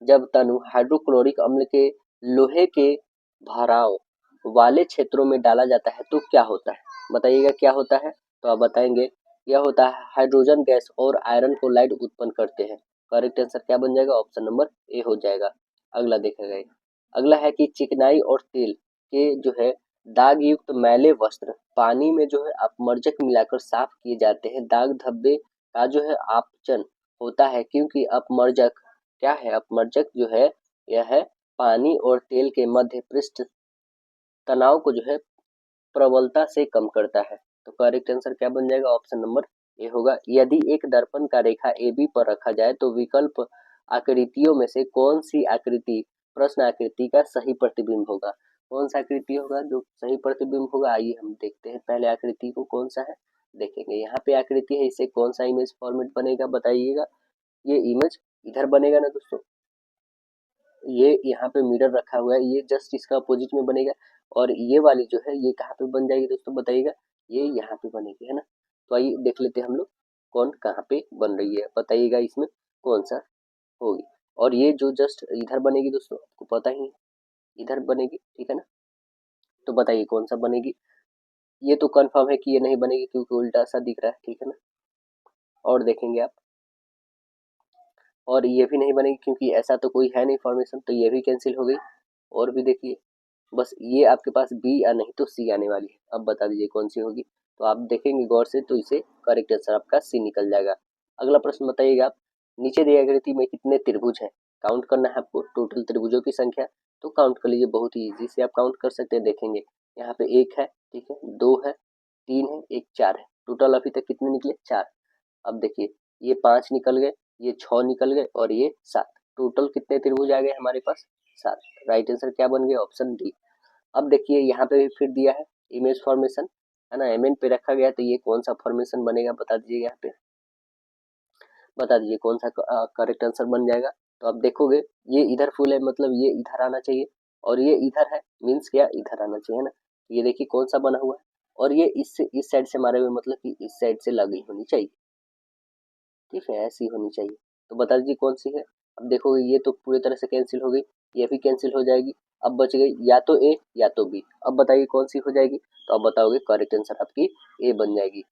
जब तनु हाइड्रोक्लोरिक अम्ल के लोहे के भराव वाले क्षेत्रों में डाला जाता है तो क्या होता है, बताइएगा क्या होता है। तो आप बताएंगे यह होता है हाइड्रोजन गैस और आयरन क्लोराइड उत्पन्न करते हैं। करेक्ट आंसर क्या बन जाएगा, ऑप्शन नंबर ए हो जाएगा। अगला देखा गया, अगला है कि चिकनाई और तेल के जो है दाग युक्त मैले वस्त्र पानी में जो है अपमर्जक मिलाकर साफ किए जाते हैं। दाग धब्बे का जो है आपचन होता है क्योंकि अपमर्जक क्या है, अपमर्जक जो है यह है पानी और तेल के मध्य पृष्ठ तनाव को जो है प्रबलता से कम करता है। तो करेक्ट आंसर क्या बन जाएगा, ऑप्शन नंबर ए होगा। यदि एक दर्पण का रेखा ए बी पर रखा जाए तो विकल्प आकृतियों में से कौन सी आकृति प्रश्न आकृति का सही प्रतिबिंब होगा, कौन सा आकृति होगा जो सही प्रतिबिंब होगा। आइए हम देखते हैं पहले आकृति को कौन सा है, देखेंगे यहाँ पे आकृति है, इससे कौन सा इमेज फॉर्मेट बनेगा बताइएगा। ये इमेज इधर बनेगा ना दोस्तों, ये यहाँ पे मिरर रखा हुआ है, ये जस्ट इसका अपोजिट में बनेगा। और ये वाली जो है ये कहाँ पे बन जाएगी दोस्तों बताइएगा, ये यहाँ पे बनेगी, है ना। तो आइए देख लेते हैं हम लोग कौन कहाँ पे बन रही है, बताइएगा इसमें कौन सा होगी। और ये जो जस्ट इधर बनेगी दोस्तों, आपको पता ही है इधर बनेगी, ठीक है ना। तो बताइए कौन सा बनेगी। ये तो कंफर्म है कि ये नहीं बनेगी क्योंकि उल्टा सा दिख रहा है, ठीक है ना। और देखेंगे आप, और ये भी नहीं बनेगी क्योंकि ऐसा तो कोई है नहीं फॉर्मेशन, तो ये भी कैंसिल हो गई। और भी देखिए, बस ये आपके पास बी या नहीं तो सी आने वाली है। अब बता दीजिए कौन सी होगी। तो आप देखेंगे गौर से तो इसे करेक्ट आंसर आपका सी निकल जाएगा। अगला प्रश्न बताइएगा आप, नीचे दी आकृति में कितने त्रिभुज हैं, काउंट करना है आपको टोटल त्रिभुजों की संख्या। तो काउंट कर लीजिए, बहुत ही ईजी से आप काउंट कर सकते हैं। देखेंगे यहाँ पे एक है, ठीक है, दो है, तीन है, एक चार है, टोटल अभी तक कितने निकले, चार। अब देखिए ये पांच निकल गए, ये छह निकल गए और ये सात, टोटल कितने त्रिभुज आ गए हमारे पास, सात। राइट आंसर क्या बन गया, ऑप्शन डी। अब देखिए यहाँ पे भी फिर दिया है इमेज फॉर्मेशन, है ना, एमएन पे रखा गया, तो ये कौन सा फॉर्मेशन बनेगा बता दीजिए, यहाँ पे बता दीजिए कौन सा करेक्ट आंसर बन जाएगा। तो आप देखोगे ये इधर फुल है, मतलब ये इधर आना चाहिए, और ये इधर है मीन्स क्या इधर आना चाहिए, है ना। ये देखिए कौन सा बना हुआ है, और ये इससे इस साइड से मारे हुए, मतलब कि इस साइड से लगी होनी चाहिए, ठीक है, ऐसी होनी चाहिए। तो बता दीजिए कौन सी है। अब देखोगे ये तो पूरी तरह से कैंसिल हो गई, ये भी कैंसिल हो जाएगी। अब बच गई या तो ए या तो बी, अब बताइए कौन सी हो जाएगी। तो अब बताओगे करेक्ट आंसर आपकी ए बन जाएगी।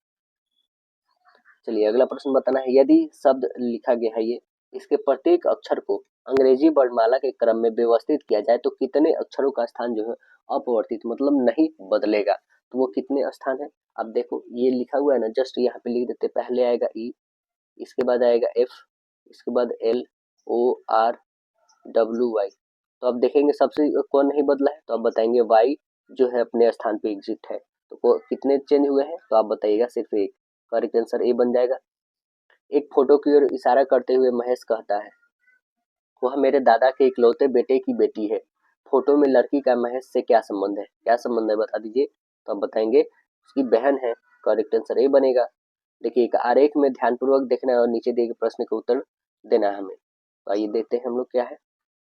चलिए अगला प्रश्न बताना है, यदि शब्द लिखा गया है ये, इसके प्रत्येक अक्षर को अंग्रेजी वर्णमाला के क्रम में व्यवस्थित किया जाए तो कितने अक्षरों का स्थान जो है अपवर्तित मतलब नहीं बदलेगा, तो वो कितने स्थान है। अब देखो ये लिखा हुआ है ना, जस्ट यहाँ पे लिख देते, पहले आएगा ई, इसके बाद आएगा एफ, इसके बाद L O R W Y. तो अब देखेंगे सबसे कौन नहीं बदला है, तो आप बताएंगे वाई जो है अपने स्थान पे एग्जिट है। तो कितने चेंज हुए हैं, तो आप बताइएगा सिर्फ एक। करेक्ट आंसर ए बन जाएगा। एक फोटो की ओर इशारा करते हुए महेश कहता है, वह मेरे दादा के इकलौते बेटे की बेटी है। फोटो में लड़की का महेश से क्या संबंध है, क्या संबंध है बता दीजिए। तो आप बताएंगे उसकी बहन है। करेक्ट आंसर ए बनेगा। देखिए एक आरेख में ध्यानपूर्वक देखना है और नीचे दिए गए प्रश्न का उत्तर देना है हमें। तो आइए देखते हैं हम लोग क्या है,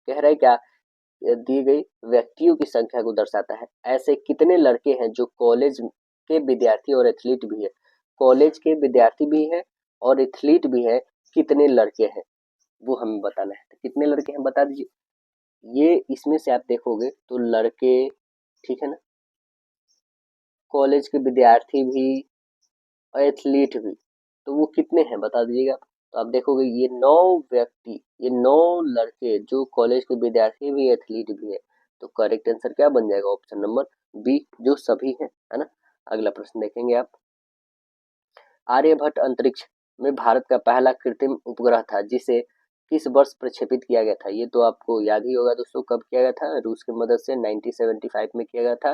कह रहा है क्या, दी गई व्यक्तियों की संख्या को दर्शाता है। ऐसे कितने लड़के हैं जो कॉलेज के विद्यार्थी और एथलीट भी है, कॉलेज के विद्यार्थी भी है और एथलीट भी है, कितने लड़के हैं वो हमें बताना है। तो कितने लड़के हैं बता दीजिए। ये इसमें से आप देखोगे तो लड़के, ठीक है ना, कॉलेज के विद्यार्थी भी और एथलीट भी, तो वो कितने हैं बता दीजिएगा। तो आप देखोगे ये 9 व्यक्ति, ये 9 लड़के जो कॉलेज के विद्यार्थी भी एथलीट भी है। तो करेक्ट आंसर क्या बन जाएगा, ऑप्शन नंबर बी जो सभी है ना। अगला प्रश्न देखेंगे आप, आर्यभट्ट अंतरिक्ष में भारत का पहला कृत्रिम उपग्रह था जिसे किस वर्ष प्रक्षेपित किया गया था। ये तो आपको याद ही होगा दोस्तों, कब किया गया था, रूस की मदद से 1975 में किया गया था।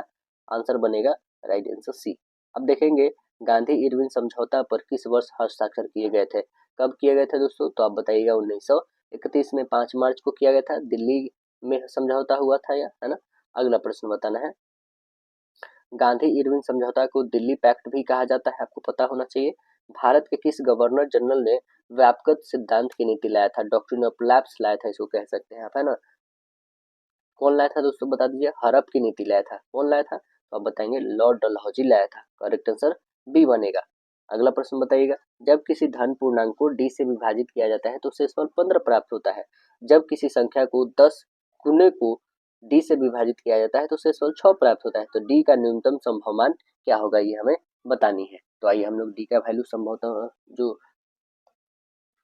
आंसर बनेगा राइट आंसर सी। अब देखेंगे गांधी इरविन समझौता पर किस वर्ष हस्ताक्षर किए गए थे, कब किए गए थे दोस्तों। तो आप बताइएगा 1931 में 5 मार्च को किया गया था, दिल्ली में समझौता हुआ था या, है ना। अगला प्रश्न बताना है, गांधी इरविन समझौता को दिल्ली पैक्ट भी कहा जाता है, आपको पता होना चाहिए। भारत के किस गवर्नर जनरल ने व्यापक सिद्धांत की नीति लाया था, डॉक्ट्रिन ऑफ लैप्स लाया था, इसको कह सकते हैं आप, है ना। कौन लाया था दोस्तों बता दीजिए, हड़प की नीति लाया था, कौन लाया था, तो आप बताएंगे लॉर्ड डलहौजी लाया था। करेक्ट आंसर बी बनेगा। अगला प्रश्न बताइएगा, जब किसी धन पूर्णांक को डी से विभाजित किया जाता है तो शेषफल 15 प्राप्त होता है। जब किसी संख्या को 10 गुने को डी से विभाजित किया जाता है तो शेषफल 6 प्राप्त होता है। तो डी का न्यूनतम संभव मान क्या होगा ये हमें बतानी है। तो आइए हम लोग डी का वैल्यू संभवतः जो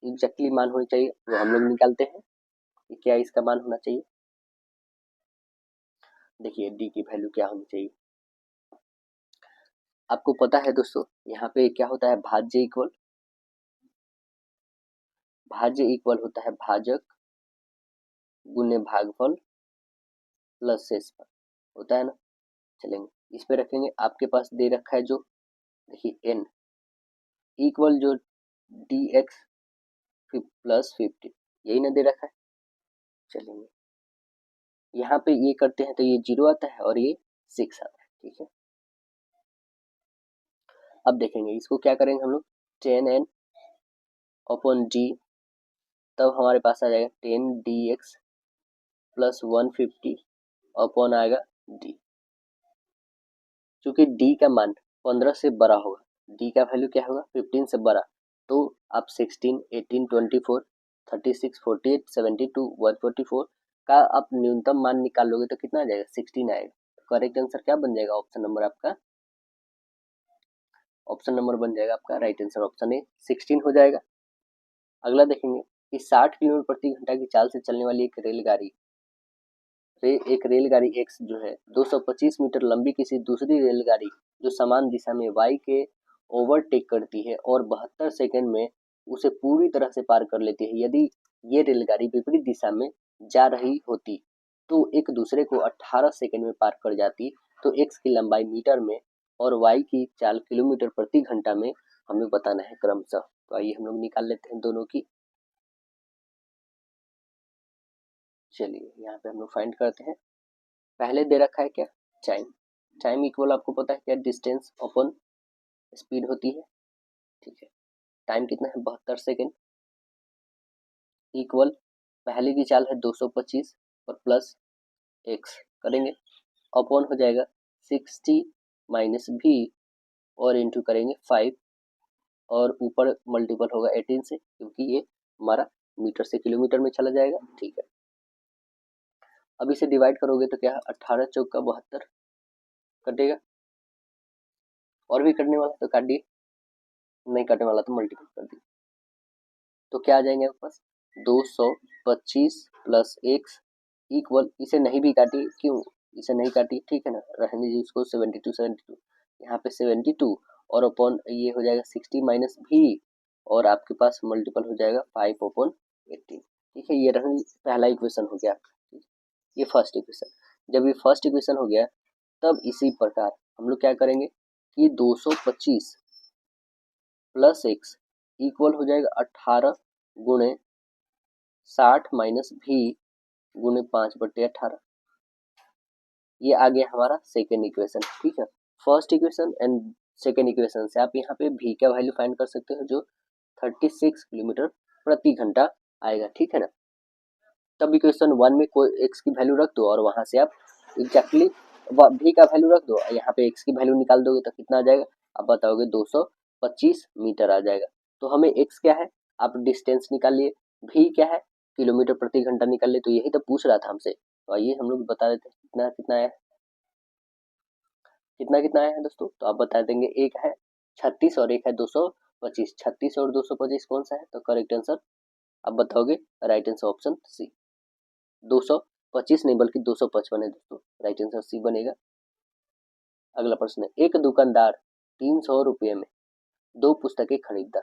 एग्जैक्टली मान होनी चाहिए वो हम लोग निकालते हैं कि क्या इसका मान होना चाहिए। देखिए डी की वैल्यू क्या होनी चाहिए। आपको पता है दोस्तों यहाँ पे क्या होता है, भाज्य इक्वल होता है भाजक गुने भागफल प्लस शेषफल होता है ना। चलेंगे इस पे रखेंगे। आपके पास दे रखा है जो, देखिए एन इक्वल जो डी एक्स प्लस 50 यही ना दे रखा है। चलेंगे यहाँ पे ये करते हैं तो ये 0 आता है और ये 6 आता है, ठीक है। अब देखेंगे इसको क्या करेंगे हम लोग, 10n अपॉन डी, तब हमारे पास आ जाएगा 10dx प्लस 150 अपॉन आएगा डी। चूंकि डी का मान 15 से बड़ा होगा, डी का वैल्यू क्या होगा 15 से बड़ा, तो आप 16, 18, 24, 36, 48, 72, 144 का आप न्यूनतम मान निकाल लोगे तो कितना आ जाएगा 16 आएगा। करेक्ट आंसर क्या बन जाएगा, ऑप्शन नंबर आपका, ऑप्शन नंबर बन जाएगा आपका राइट आंसर ऑप्शन ए 16 हो जाएगा। अगला देखेंगे कि 60 किलोमीटर प्रति घंटा की चाल से चलने वाली एक रेलगाड़ी एक्स जो है 225 मीटर लंबी किसी दूसरी रेलगाड़ी जो समान दिशा में वाई के ओवरटेक करती है और 72 सेकंड में उसे पूरी तरह से पार कर लेती है। यदि ये रेलगाड़ी विपरीत दिशा में जा रही होती तो एक दूसरे को 18 सेकंड में पार कर जाती। तो एक्स की लंबाई मीटर में और वाई की चाल किलोमीटर प्रति घंटा में हमें बताना है क्रमशः। तो आइए हम लोग निकाल लेते हैं दोनों की। चलिए यहाँ पे हम लोग फाइंड करते हैं। पहले दे रखा है क्या, टाइम। टाइम इक्वल आपको पता है क्या, डिस्टेंस अपॉन स्पीड होती है, ठीक है। टाइम कितना है 72 सेकेंड इक्वल पहले की चाल है 225 और प्लस एक्स करेंगे अपॉन हो जाएगा 60 माइनस भी और इंटू करेंगे 5 और ऊपर मल्टीपल होगा 18 से क्योंकि ये हमारा मीटर से किलोमीटर में चला जाएगा, ठीक है। अब इसे डिवाइड करोगे तो क्या है 18 चौक का 72 कटेगा, और भी कटने वाला तो काट दिए, नहीं कटने वाला तो मल्टीपल कर दिए। तो क्या आ जाएंगे आपके पास 225 प्लस एक्स इक्वल, इसे नहीं भी काटी, क्यों इसे नहीं काटी, ठीक है ना, रहने दीजिए उसको 72 यहाँ पे 72 और अपॉन ये हो जाएगा 60 माइनस भी और आपके पास मल्टीपल हो जाएगा 5 अपॉन 18, ठीक है। ये रहने पहला इक्वेशन हो गया आपका, ये फर्स्ट इक्वेशन। जब ये फर्स्ट इक्वेशन हो गया तब इसी प्रकार हम लोग क्या करेंगे कि 225 प्लस एक्स इक्वल हो जाएगा 18 गुणे 60 माइनस भी गुणे 5/18। ये आ गया हमारा सेकेंड इक्वेशन, ठीक है। First equation and second equation से आप यहाँ पे भी का वैल्यू फाइंड कर सकते हो जो 36 किलोमीटर प्रति घंटा आएगा, ठीक है ना। तब इक्वेशन 1 में कोई एक्स की वैल्यू रख दो और वहां से आप एग्जैक्टली भी का वैल्यू रख दो, यहाँ पे एक्स की वैल्यू निकाल दोगे तो कितना आ जाएगा, आप बताओगे 225 मीटर आ जाएगा। तो हमें एक्स क्या है आप डिस्टेंस निकाल लिए, भी क्या है किलोमीटर प्रति घंटा निकाल लिए, तो यही तो पूछ रहा था हमसे। तो आइए हम लोग बता देते हैं कितना कितना आया, कितना कितना आया है दोस्तों, तो आप बता देंगे। एक है 36 और एक है 225। 36 और 225 कौन सा है, तो करेक्ट आंसर आप बताओगे राइट आंसर ऑप्शन सी 225 नहीं बल्कि 255 है दोस्तों, राइट आंसर सी बनेगा। अगला प्रश्न है, एक दुकानदार 300 रुपये में 2 पुस्तकें खरीदता,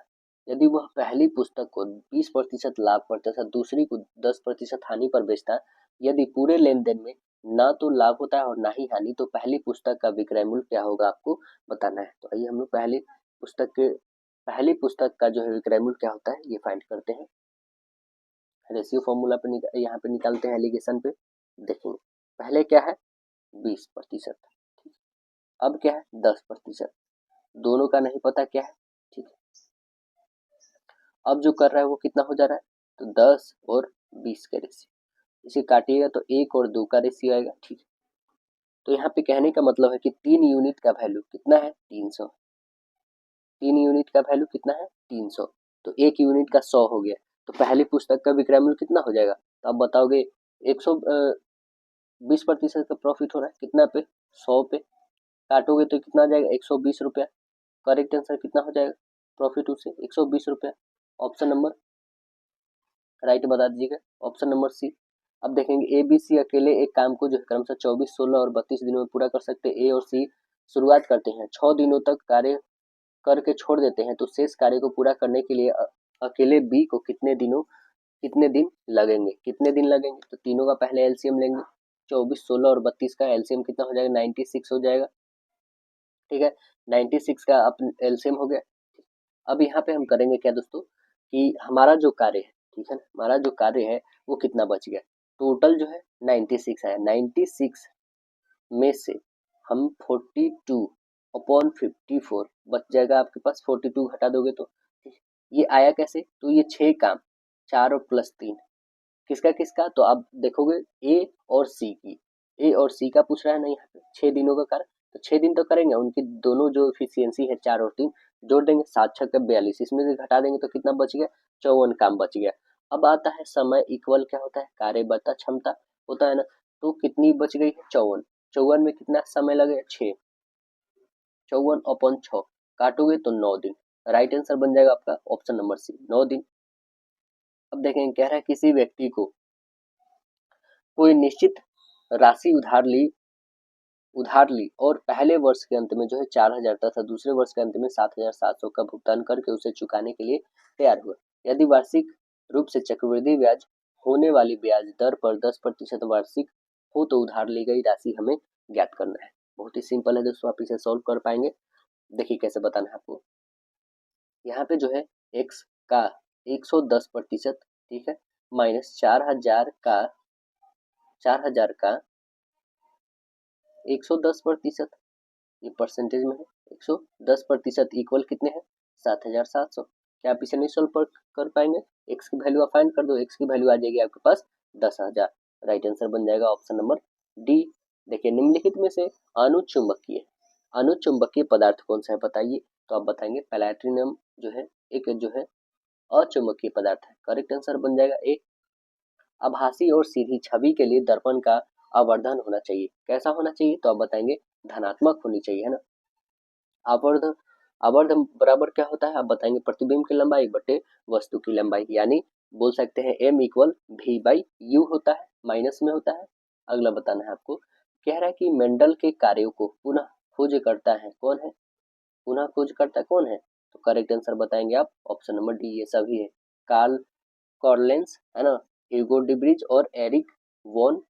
यदि वह पहली पुस्तक को 20% लाभ पर तथा दूसरी को 10% हानि पर बेचता, यदि पूरे लेन देन में ना तो लाभ होता है और ना ही हानि, तो पहली पुस्तक का विक्रय मूल्य क्या होगा आपको बताना है। तो आइए हम लोग पहली पुस्तक का जो है विक्रय मूल्य क्या होता है ये फाइंड करते हैं। रेशियो फॉर्मूला पे यहाँ पे निकालते हैं एलिगेशन पे। देखेंगे पहले क्या है 20%, अब क्या है 10%, दोनों का नहीं पता क्या है, ठीक है। अब जो कर रहा है वो कितना हो जा रहा है, तो 10 और 20 का रेशियो, इसे काटिएगा तो 1 और 2 का रेशियो आएगा, ठीक है। तो यहाँ पे कहने का मतलब है कि 3 यूनिट का वैल्यू कितना है 300, 3 यूनिट का वैल्यू कितना है 300, तो 1 यूनिट का 100 हो गया। तो पहली पुस्तक का विक्रय मूल्य कितना हो जाएगा, तो आप बताओगे 100 20% का प्रॉफिट हो रहा है, कितना पे, 100 पे, काटोगे तो कितना आ जाएगा, 120 रुपया। करेक्ट आंसर कितना हो जाएगा प्रॉफिट उसे, 120 रुपया। ऑप्शन नंबर राइट बता दीजिएगा, ऑप्शन नंबर सी। अब देखेंगे ए बी सी अकेले एक काम को जो है क्रमशः 24, 16 और 32 दिनों में पूरा कर सकते हैं। ए और सी शुरुआत करते हैं, 6 दिनों तक कार्य करके छोड़ देते हैं, तो शेष कार्य को पूरा करने के लिए अकेले बी को कितने दिन लगेंगे, कितने दिन लगेंगे। तो तीनों का पहले एलसीएम लेंगे, 24, 16 और 32 का एलसीएम कितना हो जाएगा, 96 हो जाएगा। ठीक है, 96 का अपन एलसीएम हो गया। अब यहाँ पे हम करेंगे क्या दोस्तों, कि हमारा जो कार्य है, ठीक है ना, हमारा जो कार्य है वो कितना बच गया, टोटल जो है 96 है, 96 में से हम 42 अपॉन 54 बच जाएगा आपके पास, 42 घटा दोगे तो ये आया कैसे, तो ये 6 काम, 4 और प्लस 3 किसका किसका, तो आप देखोगे ए और सी की, ए और सी का पूछ रहा है ना यहाँ पे, 6 दिनों का कार्य, तो 6 दिन तो करेंगे, उनकी दोनों जो एफिशिएंसी है 4 और 3 जोड़ देंगे, 7 6 का 42, इसमें से घटा देंगे तो कितना बच गया, 54 काम बच गया। अब आता है समय इक्वल क्या होता है, कार्य बटा क्षमता होता है ना, तो कितनी बच गई है, 54, 54 में कितना समय लगेगा, 6, 54 अपॉन 6 काटोगे तो 9 दिन, राइट आंसर बन जाएगा आपका ऑप्शन नंबर सी, 9 दिन। अब देखेंगे कह रहा है किसी व्यक्ति को कोई निश्चित राशि उधार ली और पहले वर्ष के अंत में जो है 4,000 तथा दूसरे वर्ष के अंत में 7,700 का भुगतान करके उसे चुकाने के लिए तैयार हुआ। यदि वार्षिक रूप से चक्रवृद्धि ब्याज होने वाली ब्याज दर पर 10% वार्षिक हो तो उधार ली गई राशि हमें ज्ञात करना है। बहुत ही सिंपल है दोस्तों, आप इसे सॉल्व कर पाएंगे। देखिए कैसे बताना है आपको। यहाँ पे जो है x का 110%, ठीक है, माइनस 4,000 का 110%, ये परसेंटेज में है, 110% इक्वल कितने हैं, 7,700। क्या आप इसे नहीं सॉल्व कर पाएंगे, x की वैल्यू आप फाइंड कर दो, x की वैल्यू आ जाएगी आपके पास 10,000, राइट आंसर बन जाएगा ऑप्शन नंबर डी। देखिए निम्नलिखित में से अनुचुंबकीय पदार्थ कौन सा है बताइए, तो आप बताएंगे प्लैटिनम जो है एक जो है अचुंबकीय पदार्थ है, करेक्ट आंसर बन जाएगा ए। आभासी और सीधी छवि के लिए दर्पण का आवर्धन होना चाहिए, कैसा होना चाहिए, तो आप बताएंगे धनात्मक होनी चाहिए, है ना। आवर्ध आवर्ध बराबर क्या होता है, आप बताएंगे प्रतिबिंब की लंबाई बटे वस्तु की लंबाई, यानी बोल सकते हैं m इक्वल भी बाई यू होता है, माइनस में होता है। अगला बताना है आपको, कह रहा है कि मेंडल के कार्यों को पुनः खोज करता है कौन है, पुनः खोज करता कौन है, तो करेक्ट आंसर बताएंगे आप ऑप्शन नंबर डी, ये सभी है, कार्ल कॉर्लेंस, है ना, ह्यूगो डिब्रिज और एरिक वॉन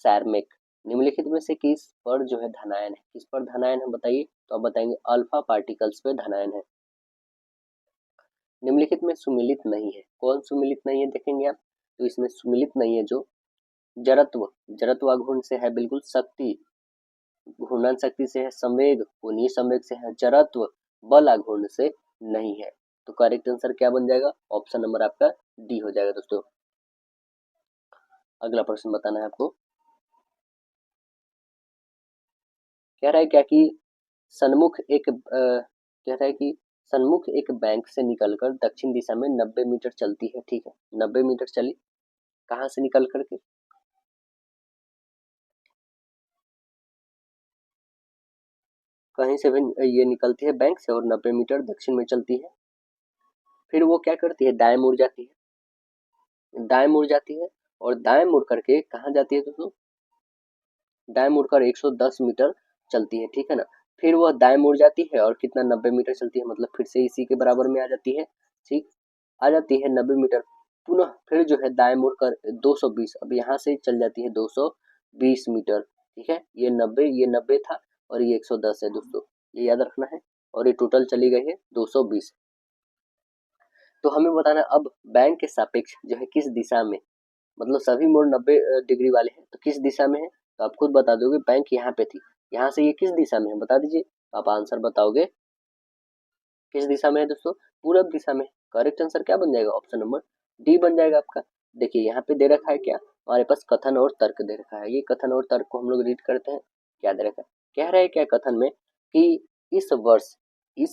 सैरमेक। निम्नलिखित में से किस पर जो है धनायन है, किस पर धनायन है बताइए, तो आप बताएंगे अल्फा पार्टिकल्स पे धनायन है। निम्नलिखित में सुमिलित नहीं है, कौन सुमिलित नहीं है देखेंगे आप, तो इसमें सुमिलित नहीं है जो जड़त्व आघूर्ण से है, बिल्कुल शक्ति घूर्णन शक्ति से है, संवेग कोणीय संवेग से है, जड़त्व बल आघूर्ण से नहीं है, तो करेक्ट आंसर क्या बन जाएगा, ऑप्शन नंबर आपका डी हो जाएगा दोस्तों। अगला प्रश्न बताना है आपको, कह रहा है क्या कि कह रहा है कि सन्मुख एक बैंक से निकलकर दक्षिण दिशा में 90 मीटर चलती है, ठीक है, 90 मीटर चली, कहाँ से निकल करके, कहीं से भी ये निकलती है बैंक से और 90 मीटर दक्षिण में चलती है, फिर वो क्या करती है, दाएं मुड़ जाती है, दाएं मुड़ जाती है, और दाएं मुड़ करके कहाँ जाती है दोस्तों, दाएं मुड़कर 110 मीटर चलती है, ठीक है ना, फिर वह दाएं मुड़ जाती है और कितना 90 मीटर चलती है, मतलब फिर से इसी के बराबर में आ जाती है, ठीक, आ जाती है 90 मीटर, पुनः फिर जो है दाएं मुड़कर 220, अब यहाँ से चल जाती है 220 मीटर, ठीक है, ये 90 था और ये 110 है दोस्तों, ये याद रखना है, और ये टोटल चली गई है 220। तो हमें बताना है अब बैंक के सापेक्ष जो है किस दिशा में, मतलब सभी मोड़ 90 डिग्री वाले हैं, तो किस दिशा में है, तो आप खुद बता दोगे, बैंक यहाँ पे थी, यहाँ से ये किस दिशा में है बता दीजिए, आप आंसर बताओगे किस दिशा में है दोस्तों, पूरब दिशा में, करेक्ट आंसर क्या बन जाएगा, ऑप्शन नंबर डी बन जाएगा आपका। देखिए यहाँ पे दे रखा है क्या, हमारे पास कथन और तर्क दे रखा है, ये कथन और तर्क को हम लोग रीड करते हैं, क्या दे रखा है, कह रहे हैं क्या कथन में कि इस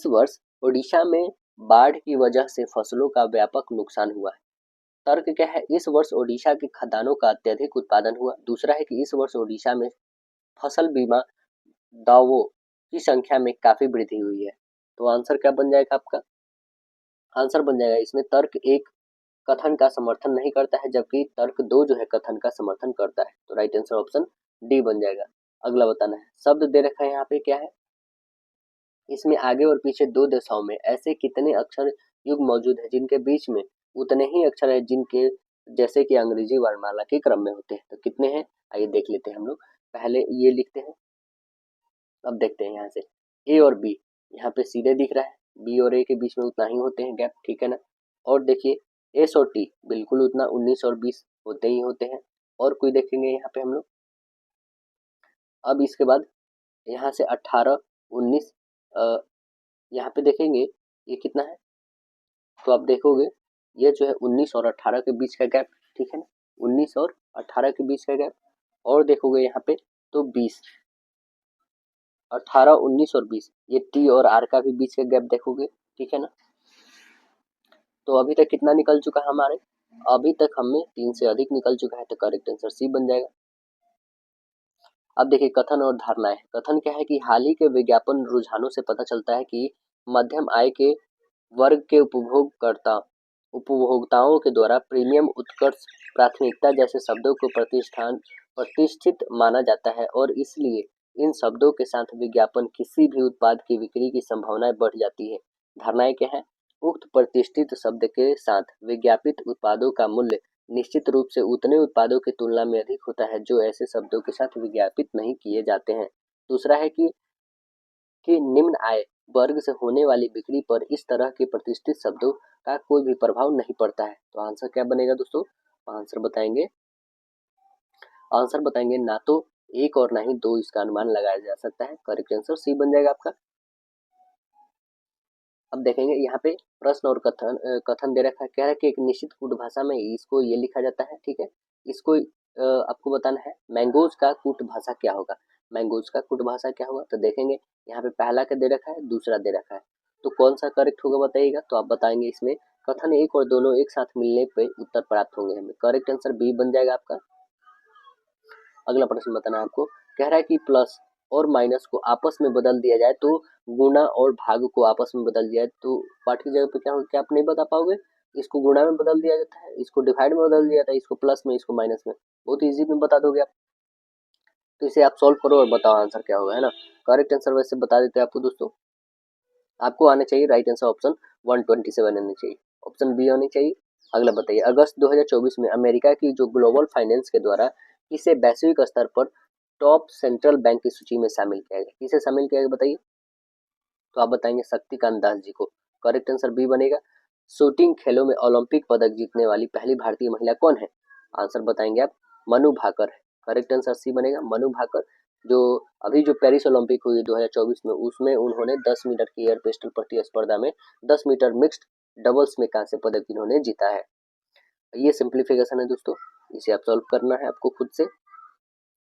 वर्ष उड़ीसा में बाढ़ की वजह से फसलों का व्यापक नुकसान हुआ है, तर्क क्या है, इस वर्ष ओडिशा के खदानों का अत्यधिक उत्पादन हुआ। दूसरा है कि इस वर्ष ओडिशा में फसल बीमा दावों की संख्या में काफी वृद्धि हुई है। तो आंसर क्या बन जाएगा आपका, आंसर बन जाएगा इसमें तर्क एक कथन का समर्थन नहीं करता है, जबकि तर्क दो जो है कथन का समर्थन करता है। तो राइट आंसर ऑप्शन डी बन जाएगा। अगला बताना है, शब्द दे रखा है यहाँ पे क्या है, इसमें आगे और पीछे दो दिशाओं में ऐसे कितने अक्षर युग्म मौजूद है जिनके बीच में उतने ही अक्षर है जिनके जैसे कि अंग्रेजी वर्णमाला के क्रम में होते हैं। तो कितने हैं आइए देख लेते हैं हम लोग। पहले ये लिखते हैं, अब देखते हैं यहाँ से ए और बी, यहाँ पे सीधे दिख रहा है, बी और ए के बीच में उतना ही होते हैं गैप, ठीक है ना। और देखिए एस और टी बिल्कुल उतना 19 और 20 होते ही होते हैं। और कोई देखेंगे यहाँ पे हम लोग, अब इसके बाद यहाँ से 18 19 यहाँ पे देखेंगे ये कितना है, तो आप देखोगे ये जो है 19 और 18 के बीच का गैप, ठीक है ना, 19 और 18 के बीच का गैप। और देखोगे यहाँ पे तो 20, 18 19 और 20, ये टी और आर का भी बीच का गैप देखोगे, ठीक है ना। तो अभी तक कितना निकल चुका है हमारे, अभी तक हमें 3 से अधिक निकल चुका है, तो करेक्ट आंसर सी बन जाएगा। अब देखिए कथन और धारणाएं। कथन क्या है कि हाल ही के विज्ञापन रुझानों से पता चलता है कि मध्यम आय के वर्ग के उपभोक्ताओं के द्वारा प्रीमियम, उत्कर्ष, प्राथमिकता जैसे शब्दों को प्रतिष्ठित माना जाता है और इसलिए इन शब्दों के साथ विज्ञापन किसी भी उत्पाद की बिक्री की संभावनाएं बढ़ जाती है। धारणाएं क्या है, उक्त प्रतिष्ठित शब्द के साथ विज्ञापित उत्पादों का मूल्य निश्चित रूप से उतने उत्पादों की तुलना में अधिक होता है जो ऐसे शब्दों के साथ विज्ञापित नहीं किए जाते हैं। दूसरा है कि निम्न आय वर्ग से होने वाली बिक्री पर इस तरह के प्रतिष्ठित शब्दों का कोई भी प्रभाव नहीं पड़ता है। तो आंसर क्या बनेगा दोस्तों, आंसर बताएंगे ना तो एक और ना ही दो इसका अनुमान लगाया जा सकता है। करेक्ट आंसर सी बन जाएगा आपका। अब देखेंगे यहाँ पे प्रश्न और कथन दे रखा है, कह रहा है कि एक निश्चित कूट भाषा में इसको ये लिखा जाता है, ठीक है। इसको आपको बताना है मैंगोज का कूट भाषा क्या होगा, मैंगोज का कूट भाषा क्या होगा। तो देखेंगे यहाँ पे पहला क्या दे रखा है, दूसरा दे रखा है, तो कौन सा करेक्ट होगा बताइएगा। तो आप बताएंगे इसमें कथन एक और दोनों एक साथ मिलने पे उत्तर प्राप्त होंगे हमें। करेक्ट आंसर बी बन जाएगा आपका। अगला प्रश्न बताना है आपको, कह रहा है कि प्लस और माइनस को आपस में बदल दिया जाए तो गुणा और भाग को आपस में बदल दिया जाए तो पार्ट की जगह पे क्या होगा, क्या आप नहीं बता पाओगे। इसको गुणा में बदल दिया जाता है, इसको डिवाइड में बदल दिया जाता है, इसको प्लस में, इसको माइनस में, बहुत इजी में बता दोगे आप। तो इसे आप सॉल्व करो और बताओ आंसर क्या होगा, है ना। करेक्ट आंसर वैसे बता देते हैं आपको दोस्तों, आपको आने चाहिए राइट आंसर ऑप्शन 127 आने चाहिए, ऑप्शन बी होनी चाहिए। अगला बताइए, अगस्त 2024 में अमेरिका की जो ग्लोबल फाइनेंस के द्वारा इसे वैश्विक स्तर पर टॉप सेंट्रल बैंक की सूची में शामिल किया गया, किसे शामिल किया गया बताइए। तो आप बताएंगे शक्तिकांत दास जी को। करेक्ट आंसर बी बनेगा। शूटिंग खेलों में ओलंपिक पदक जीतने वाली पहली भारतीय महिला कौन है, आंसर बताएंगे आप मनु भाकर है। करेक्ट आंसर सी बनेगा मनु भाकर, जो अभी जो पेरिस ओलंपिक हुई 2024 में उसमें उन्होंने 10 मीटर की एयर पिस्टल प्रतिस्पर्धा में 10 मीटर मिक्स्ड डबल्स में कांस्य पदक इन्होंने जीता है। ये सिंप्लीफिकेशन है दोस्तों, इसे आप सॉल्व करना है आपको खुद से,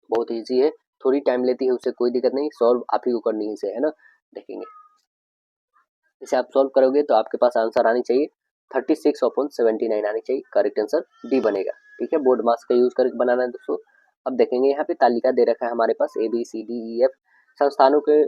बहुत ईजी है, थोड़ी टाइम लेती है उसे कोई दिक्कत नहीं, सॉल्व आप ही को करनी है इसे, है ना। देखेंगे इसे आप सॉल्व करोगे तो आपके पास आंसर आनी चाहिए 36/79 आनी चाहिए। करेक्ट आंसर डी बनेगा, ठीक है। बोर्ड मार्क्स का यूज करके बनाना है दोस्तों। अब देखेंगे यहाँ पे तालिका दे रखा है हमारे पास ABCDEF संस्थानों के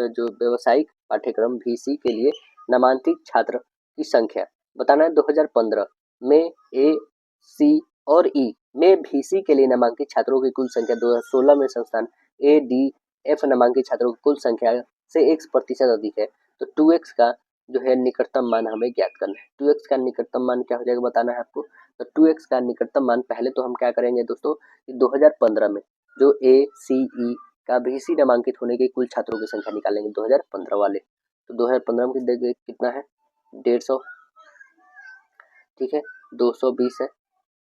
जो व्यवसायिक पाठ्यक्रम VC के लिए नामांकित छात्र की संख्या बताना है। 2015 में AC और E में VC के लिए नामांकित छात्रों की कुल संख्या 2016 में संस्थान ADF नामांकित छात्रों की कुल संख्या से 1% अधिक है। तो 2x का जो है निकटतम मान हमें ज्ञात करना है। 2x का निकटतम मान क्या हो जाएगा बताना है आपको। तो 2x का निकटतम मान पहले तो हम क्या करेंगे दोस्तों, 2015 में जो ACE का VC नामांकित होने के कुल छात्रों की संख्या निकालेंगे 2015 वाले। तो 2015 में कितना है 150, ठीक है, 220 है,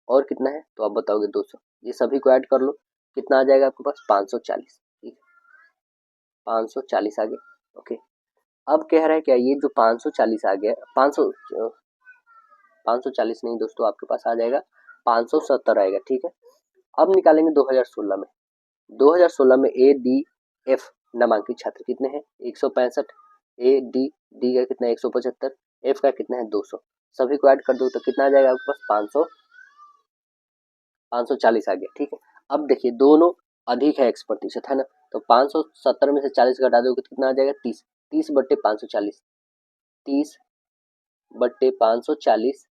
और कितना है तो आप बताओगे 200, ये सभी को ऐड कर लो, कितना आ जाएगा आपके पास 540, ठीक है 540 आ गया। ओके, अब कह रहा है क्या ये जो 540 आ गया, 540 नहीं दोस्तों, आपके पास आ जाएगा 570 आएगा, ठीक है। अब निकालेंगे 2016 में। 2016 में ADF नामांकित छात्र कितने हैं 165, डी का कितना है 175, F का कितना है 200। सभी को ऐड कर दो तो कितना आ जाएगा आपके पास 540 आ गया। ठीक है, अब देखिए दोनों अधिक है x% है ना, तो 570 में से 40 घटा दोगे तो कितना आ जाएगा 30। 30/540, 30/540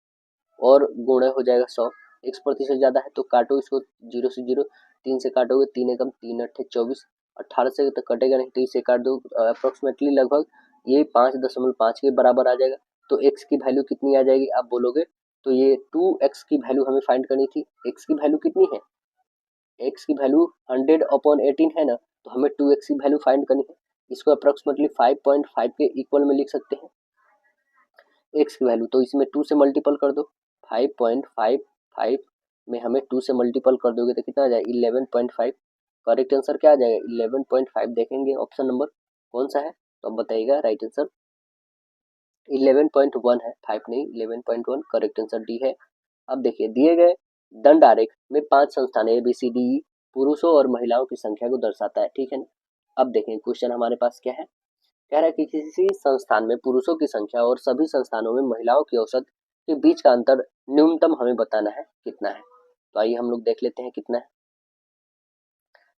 और गुणे हो जाएगा 100। x% ज़्यादा है तो काटो इसको, 0 से 0, 3 से काटोगे 3 एकम 3 अट्ठे 24, 18 से तो कटेगा नहीं तो इसे काट दो, अप्रोक्सीमेटली लगभग ये 5.5 के बराबर आ जाएगा। तो x की वैल्यू कितनी आ जाएगी आप बोलोगे, तो ये 2x की वैल्यू हमें फाइंड करनी थी। x की वैल्यू कितनी है, x की वैल्यू 100/18 है ना, तो हमें 2x की वैल्यू फाइंड करनी है। इसको अप्रोक्सीमेटली 5.5 के इक्वल में लिख सकते हैं x की वैल्यू, तो इसमें 2 से मल्टीपल कर दो। 5.55 में हमें 2 से मल्टीपल कर दोगे तो कितना आ जाएगा 11.5। करेक्ट आंसर क्या आ जाएगा 11.5। देखेंगे ऑप्शन नंबर कौन सा है, तो अब बताइएगा। राइट आंसर 11.1 है, 5 नहीं 11.1। करेक्ट आंसर डी है। अब देखिए दिए गए दंड आरेख में 5 संस्थान ABCDE पुरुषों और महिलाओं की संख्या को दर्शाता है। ठीक है ना, अब देखें क्वेश्चन हमारे पास क्या है, कह रहा है कि किसी संस्थान में पुरुषों की संख्या और सभी संस्थानों में महिलाओं की औसत के बीच का अंतर न्यूनतम हमें बताना है कितना है। तो आइए हम लोग देख लेते हैं कितना है।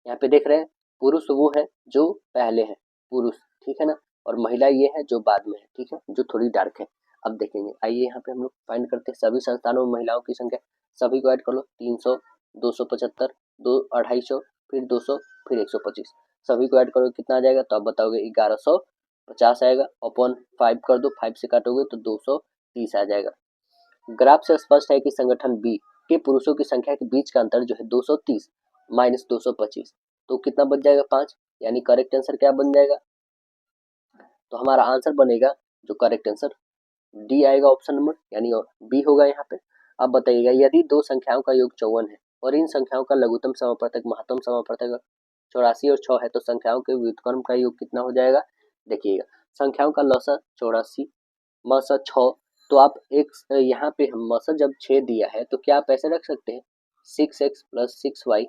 यहाँ पे देख रहे हैं पुरुष वो है जो पहले है, पुरुष, ठीक है ना, और महिला ये है जो बाद में है, ठीक है, जो थोड़ी डार्क है। अब देखेंगे, आइए यहाँ पे हम लोग फाइंड करते हैं सभी संस्थानों में महिलाओं की संख्या। सभी को ऐड कर लो, 300, 275, 250, फिर 200, फिर 125। सभी को ऐड करोगे कितना आ जाएगा, तो आप बताओगे 1150 आएगा। अपॉन 5 कर दो, 5 से काटोगे तो 230 आ जाएगा। ग्राफ से स्पष्ट है कि संगठन बी के पुरुषों की संख्या के बीच का अंतर जो है 230 माइनस 225, तो कितना बच जाएगा 5। यानी करेक्ट आंसर क्या बन जाएगा, तो हमारा आंसर बनेगा जो करेक्ट आंसर डी आएगा, ऑप्शन नंबर यानी बी होगा यहाँ पे। अब बताइएगा यदि दो संख्याओं का योग 54 है और इन संख्याओं का लघुत्तम समापवर्तक महत्तम समापवर्तक 84 और 6 है तो संख्याओं के व्युत्क्रम का योग कितना हो जाएगा। देखिएगा संख्याओं का लसा 84, मसा 6, तो आप एक यहाँ पे हम मसा जब 6 दिया है तो क्या आप ऐसे रख सकते हैं 6x प्लस 6y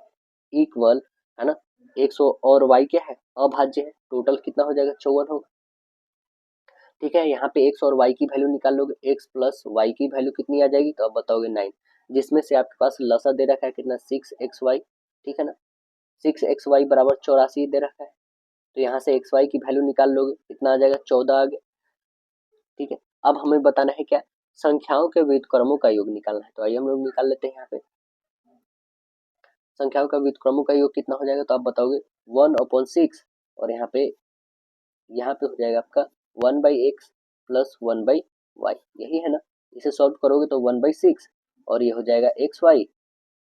इक्वल, है ना, 100 और y क्या है अभाज्य है, टोटल कितना हो जाएगा 54 होगा। ठीक है, यहाँ पे x और y की वैल्यू निकाल लोगे, x प्लस y की वैल्यू कितनी आ जाएगी, तो अब बताओगे 9, जिसमें से आपके पास लसा दे रखा है कितना 6xy, ठीक है ना, 6xy बराबर 84 दे रखा है, तो यहाँ से xy की वैल्यू निकाल लोगे कितना आ जाएगा 14 आ गया। ठीक है, अब हमें बताना है क्या, संख्याओं के व्युत्क्रमों का योग निकालना है। तो आइए हम लोग निकाल लेते हैं यहाँ पे संख्याओं का व्युत्क्रमों का योग कितना हो जाएगा, तो आप बताओगे 1/6 और यहाँ पे हो जाएगा आपका 1/x प्लस 1/y, यही है ना। इसे सॉल्व करोगे तो 1/6 और ये हो जाएगा xy,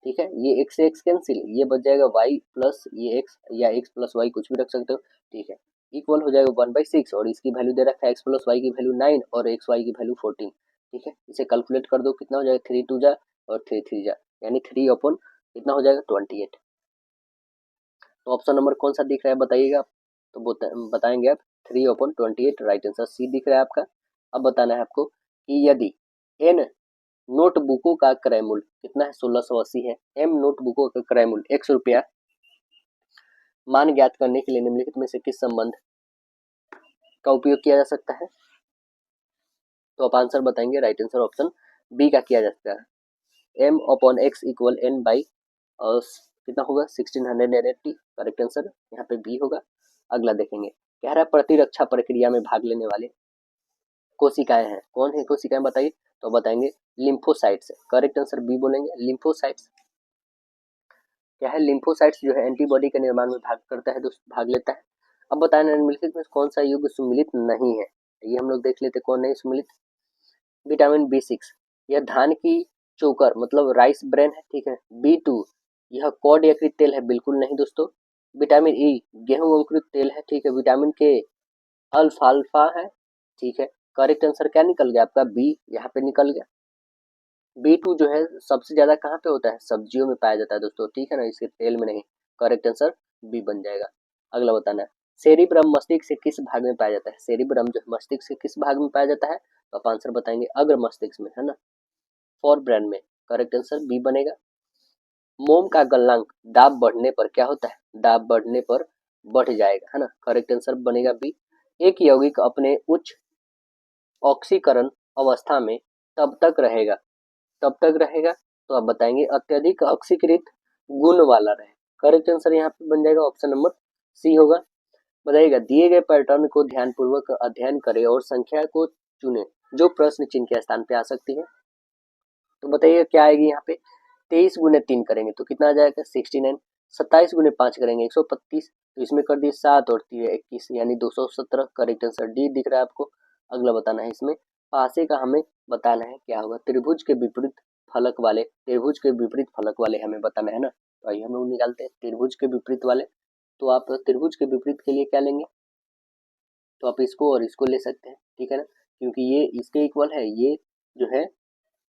ठीक है, ये x से x कैंसिल, ये बच जाएगा y प्लस ये x या x प्लस y कुछ भी रख सकते हो। ठीक है, इक्वल हो जाएगा 1/6 और इसकी वैल्यू दे रखा है x प्लस y की वैल्यू 9 और xy की वैल्यू 14। ठीक है, इसे कैलकुलेट कर दो कितना हो जाएगा 3 2 जा और 3 3 जा, यानी 3 अपॉन कितना हो जाएगा 28। तो ऑप्शन नंबर कौन सा दिख रहा है बताइएगा आप, तो बताएंगे आप 3/28। राइट आंसर सी दिख रहा है आपका। अब बताना है आपको कि यदि n नोटबुकों का क्रय मूल्य कितना है 1680 है, m नोटबुकों का क्रय मूल्य 100 रुपया, मान ज्ञात करने के लिए निम्नलिखित में से किस संबंध का उपयोग किया जा सकता है, तो आप आंसर बताएंगे। राइट आंसर ऑप्शन बी का किया जा सकता है, m/x इक्वल n बाई और कितना होगा 1680। करेक्ट आंसर यहाँ पे बी होगा। अगला देखेंगे, कह रहा है प्रतिरक्षा प्रक्रिया में भाग लेने वाले कोशिकाएं हैं, कौन है कोशिकाएं बताइए, तो बताएंगे लिम्फोसाइट्स। करेक्ट आंसर बी बोलेंगे, लिम्फोसाइट्स क्या है, लिम्फोसाइट्स जो है एंटीबॉडी के निर्माण में भाग करता है, दोस्तों भाग लेता है। अब बताना निम्नलिखित में कौन सा युग सुमिलित नहीं है, ये हम लोग देख लेते कौन नहीं सुमिलित। विटामिन B6 यह धान की चोकर मतलब राइस ब्रेन है, ठीक है। B2 यह कॉड यकृत तेल है, बिल्कुल नहीं दोस्तों। विटामिन ई गेहूं अंकुरित तेल है, ठीक है। विटामिन के अल्फाल्फा है, ठीक है। करेक्ट आंसर क्या निकल गया आपका बी, यहाँ पे निकल गया। B2 जो है सबसे ज्यादा कहाँ पे होता है, सब्जियों में पाया जाता है दोस्तों, ठीक है ना, इसके तेल में नहीं। करेक्ट आंसर बी बन जाएगा। अगला बताना है सेरिब्रम मस्तिष्क से किस भाग में पाया जाता है, सेरिब्रम जो मस्तिष्क से किस भाग में पाया जाता है, तो आप आंसर बताएंगे अग्र मस्तिष्क में, है ना, फोर ब्रेन में। करेक्ट आंसर बी बनेगा। मोम का गलनांक दाब बढ़ने पर क्या होता है, दाब बढ़ने पर बढ़ जाएगा, है ना। करेक्ट आंसर बनेगा बी। एक यौगिक अपने उच्च ऑक्सीकरण अवस्था में तब तक रहेगा, तब तक रहेगा। तो आप बताएंगे अत्यधिक ऑक्सीकृत गुण वाला रहे। करेक्ट आंसर यहाँ पे बन जाएगा ऑप्शन नंबर सी होगा। बताइएगा दिए गए पैटर्न को ध्यानपूर्वक अध्ययन करें और संख्या को चुने जो प्रश्न चिन्ह के स्थान पे आ सकती है। तो बताइए क्या आएगी यहाँ पे, 23 गुने 3 करेंगे तो कितना आ जाएगा 69, 27 गुने 5 करेंगे 125, तो इसमें कर दिए 7 और 3 21 यानी 217। करेक्ट आंसर डी दिख रहा है आपको। अगला बताना है इसमें पासे का हमें बताना है क्या होगा, त्रिभुज के विपरीत फलक वाले, त्रिभुज के विपरीत फलक वाले हमें बताना है ना। तो आइए हम लोग निकालते हैं त्रिभुज के विपरीत वाले। तो आप त्रिभुज के विपरीत के लिए क्या लेंगे, तो आप इसको और इसको ले सकते हैं, ठीक है ना, क्योंकि ये इसके इक्वल है, ये जो है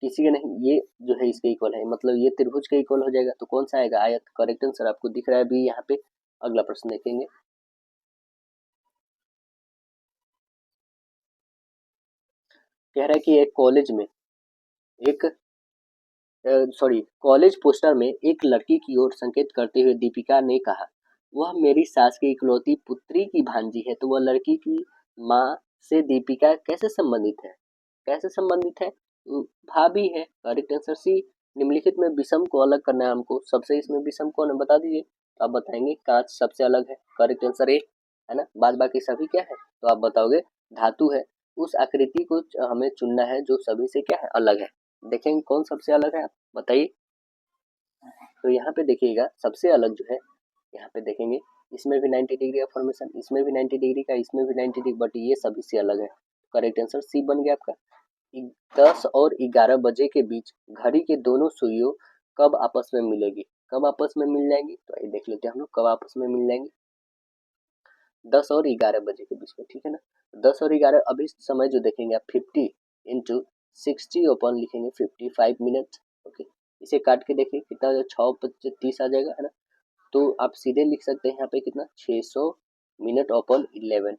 किसी का नहीं, ये जो है इसके इक्वल है, मतलब ये त्रिभुज के इक्वल हो जाएगा। तो कौन सा आएगा, आयत। करेक्ट आंसर आपको दिख रहा है अभी यहाँ पे। अगला प्रश्न देखेंगे, कह रहा है कि एक कॉलेज में एक कॉलेज पोस्टर में एक लड़की की ओर संकेत करते हुए दीपिका ने कहा वह मेरी सास की इकलौती पुत्री की भांजी है। तो वह लड़की की माँ से दीपिका कैसे संबंधित है, कैसे संबंधित है, भाभी है। Correct answer C. निम्नलिखित में विषम को अलग करना है हमको, सबसे इसमें विषम कौन है बता दीजिए। तो आप बताएंगे कांच सबसे अलग है। करेक्ट आंसर ए है ना, बाद बाकी सभी क्या है, तो आप बताओगे धातु है। उस आकृति को हमें चुनना है जो सभी से क्या है, अलग है। देखेंगे कौन सबसे अलग है, आप बताइए। तो यहाँ पे देखिएगा सबसे अलग जो है, यहाँ पे देखेंगे इसमें भी 90 डिग्री का फॉर्मेशन, इसमें भी 90 डिग्री का, इसमें भी 90 डिग्री, बट ये सभी से अलग है। करेक्ट आंसर सी बन गया आपका। 10 और 11 बजे के बीच घड़ी के दोनों सुइयों कब आपस में मिलेगी, कब आपस में मिल जाएंगी, तो ये देख लेते हैं हम लोग कब आपस में मिल जाएंगी। 10 और 11 बजे के बीच में, ठीक है ना। 10 और 11 अभी समय जो देखेंगे आप 50 इंटू 60 ओपन लिखेंगे 55 मिनट। ओके, इसे काट के देखिए कितना हो जाएगा, 6 25 30 आ जाएगा, है ना। तो आप सीधे लिख सकते हैं यहाँ पे कितना 600 मिनट ओपन 11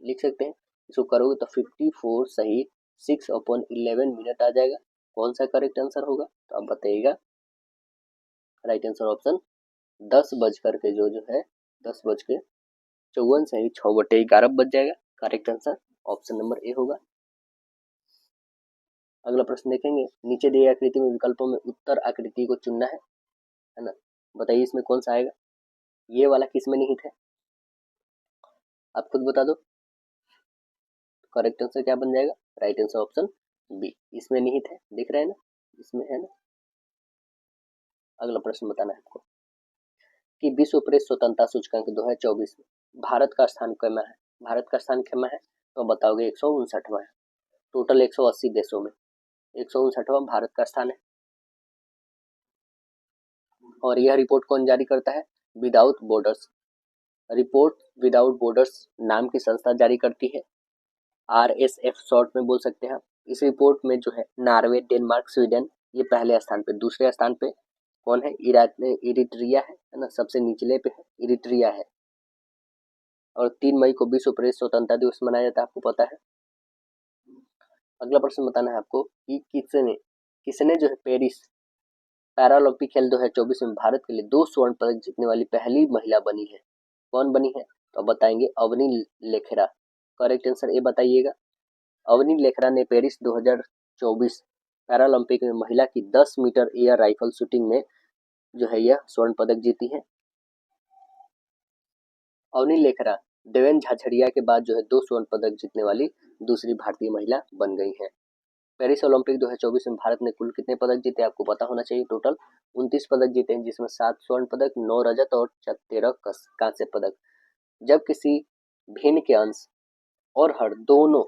लिख सकते हैं। इसको करोगे तो 54 सही 6 अपॉन 11 मिनट आ जाएगा। कौन सा करेक्ट आंसर होगा, तो आप बताइएगा। राइट आंसर ऑप्शन 10 बज करके जो है 10 बज के 54 सही 6/11 बज जाएगा। Correct answer option number A होगा। अगला प्रश्न देखेंगे, नीचे दिए आकृति में विकल्पों में उत्तर आकृति को चुनना है ना। बताइए इसमें कौन सा आएगा, ये वाला किस में निहित है, आप खुद बता दो। करेक्ट आंसर क्या बन जाएगा, राइट आंसर ऑप्शन बी, इसमें निहित है, दिख रहा है ना, इसमें है ना। अगला प्रश्न बताना है आपको कि विश्व प्रेस स्वतंत्रता सूचकांक 2024 में भारत का स्थान कैमा है, भारत का स्थान कैमा है, तो बताओगे 159वां है। टोटल 180 देशों में 159वां भारत का स्थान है। और यह रिपोर्ट कौन जारी करता है, without borders, report without borders नाम की संस्था जारी करती है। RSF शॉर्ट में बोल सकते हैं आप। इस रिपोर्ट में जो है नॉर्वे, डेनमार्क, स्वीडन ये पहले स्थान पे, दूसरे स्थान पे कौन है, इरिट्रिया है ना, सबसे निचले पे है इरिट्रिया है। और 3 मई को विश्व प्रेस स्वतंत्रता दिवस मनाया जाता है, आपको पता है। अगला प्रश्न बताना है आपको कि किसने किसने जो है पेरिस पैरालंपिक खेल 2024 में भारत के लिए 2 स्वर्ण पदक जीतने वाली पहली महिला बनी है, कौन बनी है, तो बताएंगे Avani Lekhara. Correct answer A बताइएगा। अवनी लेखरा ने पेरिस 2024 पैरालंपिक में महिला की 10 मीटर एयर राइफल शूटिंग में जो है यह स्वर्ण पदक जीती है। अवनी लेखरा देवेन झाझड़िया के बाद जो है 2 स्वर्ण पदक जीतने वाली दूसरी भारतीय महिला बन गई है। पेरिस ओलंपिक 2024 में भारत ने कुल कितने पदक जीते आपको पता होना चाहिए। टोटल 29 पदक जीते हैं, जिसमें 7 स्वर्ण पदक, 9 रजत और 13 कांस्य पदक। जब किसी भिन्न के अंश और हर दोनों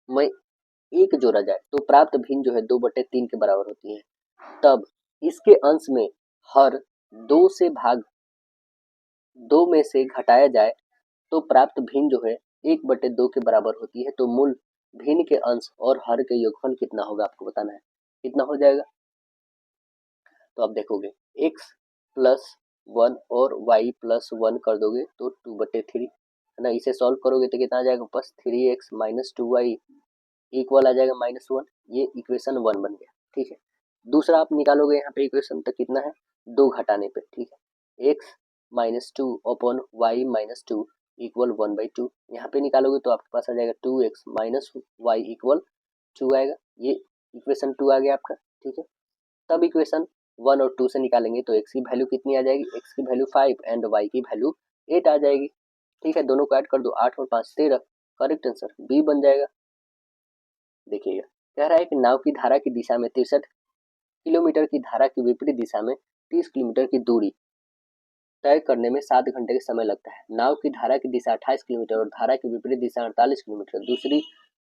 में एक जोड़ा जाए तो प्राप्त भिन्न जो है 2/3 के बराबर होती है। तब इसके अंश में हर 2 में से घटाया जाए तो प्राप्त भिन्न जो है 1/2 के बराबर होती है। तो मूल भिन्न के अंश और हर के योगफल कितना होगा आपको बताना है, कितना हो जाएगा। तो आप देखोगे x+1 और y+1 कर दोगे तो 2/3 है ना। इसे सॉल्व करोगे तो कितना आ जाएगा, बस 3x - 2y इक्वल आ जाएगा -1। ये इक्वेशन 1 बन गया, ठीक है। दूसरा आप निकालोगे यहाँ पे इक्वेशन तो कितना है, 2 घटाने पे, ठीक है। x - 2 upon y - 2 equal 1/2। यहाँ पे निकालोगे तो आपके पास आ जाएगा 2x - y इक्वल 2 आएगा। ये इक्वेशन 2 आ गया आपका, ठीक है। तब इक्वेशन 1 और 2 से निकालेंगे तो x की वैल्यू कितनी आ जाएगी, x की वैल्यू 5 एंड y की वैल्यू 8 आ जाएगी, ठीक है। दोनों को ऐड कर दो, 8 और 5 13, करेक्ट आंसर बी बन जाएगा। देखिएगा, कह रहा है कि नाव की धारा की दिशा में 63 किलोमीटर की धारा की विपरीत दिशा में 30 किलोमीटर की दूरी तय करने में 7 घंटे का समय लगता है। नाव की धारा की दिशा 28 किलोमीटर और धारा की विपरीत दिशा 48 किलोमीटर, दूसरी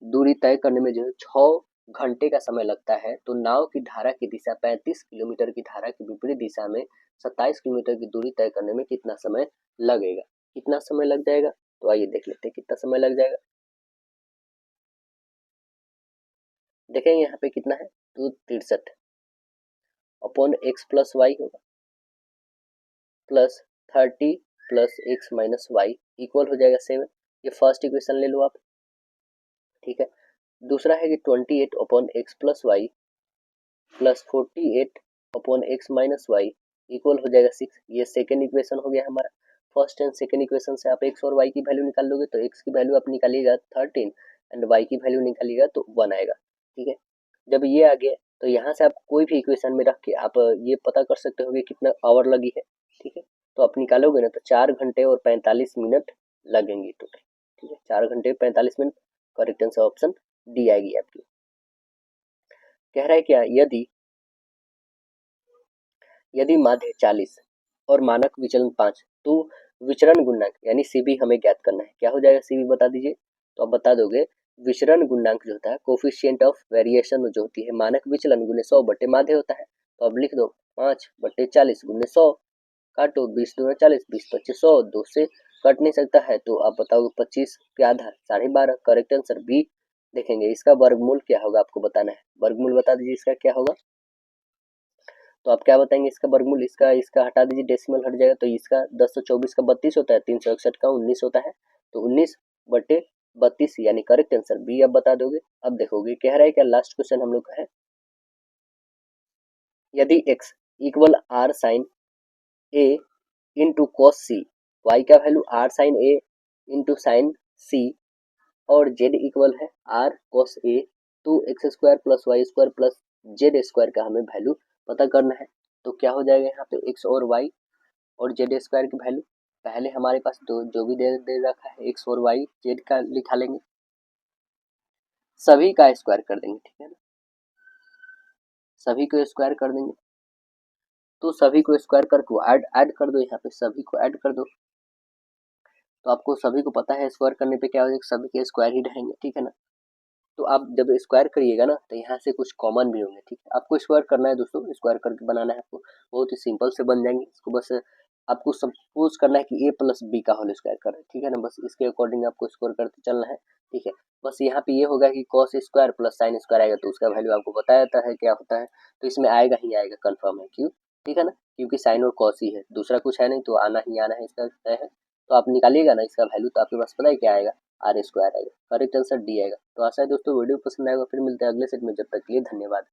दूरी तय करने में जो है 6 घंटे का समय लगता है। तो नाव की धारा की दिशा 35 किलोमीटर की धारा की विपरीत दिशा में 27 किलोमीटर की दूरी तय करने में कितना समय लगेगा, कितना समय लग जाएगा। तो आइए देख लेते हैं कितना समय लग जाएगा। देखेंगे यहाँ पे कितना है, तो 63 अपॉन एक्स प्लस वाई होगा plus 30 plus x minus y equal हो जाएगा 7। ये फर्स्ट इक्वेशन ले लो आप, ठीक है। दूसरा है कि 28 upon x plus y plus 48 upon x minus y equal हो जाएगा 6। ये सेकेंड इक्वेशन हो गया हमारा। फर्स्ट एंड सेकेंड इक्वेशन से आप एक्स और वाई की वैल्यू निकाल लोगे, तो एक्स की वैल्यू आप निकालिएगा 13 एंड वाई की वैल्यू निकालिएगा तो 1 आएगा, ठीक है। जब ये आ गया तो यहाँ से आप कोई भी इक्वेशन में रख के आप ये पता कर सकते हो कि कितना आवर लगी है, ठीक है। तो आप निकालोगे ना तो 4 घंटे और 45 मिनट लगेंगे टोटल, ठीक है। 4 घंटे 45 minute, correct answer option D आएगी आपकी। कह रहा है क्या, यदि यदि माध्य 40 और मानक विचलन 5 तो विचरण गुणांक यानी सीबी हमें ज्ञात करना है। क्या हो जाएगा सीबी बता दीजिए। तो आप बता दोगे विचरण गुणांक जो होता है कोफिशिएंट ऑफ वेरिएशन जो होती है मानक विचलन गुने 100 बटे माध्य होता है। तो अब लिख दो 5 बटे 40 गुने 100, काटो 20 दूना 40, 20 25 100, 2 से कट नहीं सकता है तो आप बताओगे 25 के आधा 12.5, करेक्ट आंसर बी। देखेंगे इसका वर्गमूल क्या होगा आपको बताना है, वर्गमूल बता दीजिए इसका क्या होगा। तो आप क्या बताएंगे इसका वर्गमूल, इसका इसका हटा दीजिए, डेसिमल हट जाएगा। तो इसका 1024 का 32 होता है, 361 का 19 होता है, तो 19 बटे 32 यानी करेक्ट आंसर बी आप बता दोगे। अब देखोगे कह रहा है क्या, लास्ट क्वेश्चन हम लोग का है, यदि x equal R sine A into cos C, Y का value R sine A into sine C और जेड इक्वल है आर कॉस ए, तो X square plus Y square plus Z square का हमें वैल्यू पता करना है। तो क्या हो जाएगा यहाँ पे एक्स और वाई और जेड स्क्वायर की वैल्यू, पहले हमारे पास दो जो भी दे रखा है एक्स और वाई जेड का लिखा लेंगे, सभी का स्क्वायर कर देंगे, ठीक है ना, सभी को स्क्वायर कर देंगे। तो सभी को स्क्वायर करके ऐड कर दो, यहाँ पे सभी को ऐड कर दो। तो आपको सभी को पता है स्क्वायर करने पे क्या हो जाएगा, सभी के स्क्वायर ही रहेंगे, ठीक है ना। तो आप जब स्क्वायर करिएगा ना तो यहाँ से कुछ कॉमन भी होंगे, ठीक है। आपको स्क्वायर करना है दोस्तों, स्क्वायर करके बनाना है आपको, बहुत ही सिंपल से बन जाएंगे। इसको बस आपको सपोज करना है कि a प्लस बी का होल स्क्वायर कर रहे हैं, ठीक है ना, बस इसके अकॉर्डिंग आपको स्क्वायर करते चलना है, ठीक है। बस यहाँ पे ये होगा कि cos square plus sine square आएगा तो उसका वैल्यू आपको बताया जाता है क्या होता है, तो इसमें आएगा ही आएगा, कन्फर्म है, क्यों, ठीक है ना, क्योंकि साइन और कॉस ही है, दूसरा कुछ है नहीं, तो आना ही आना है, इसका तय है। तो आप निकालिएगा ना इसका वैल्यू तो आपके पास पता है क्या आएगा, आर स्क्वायर आएगा, करेक्ट आंसर डी आएगा। तो आशा है दोस्तों वीडियो पसंद आएगा, फिर मिलते हैं अगले सेट में, जब तक के लिए धन्यवाद।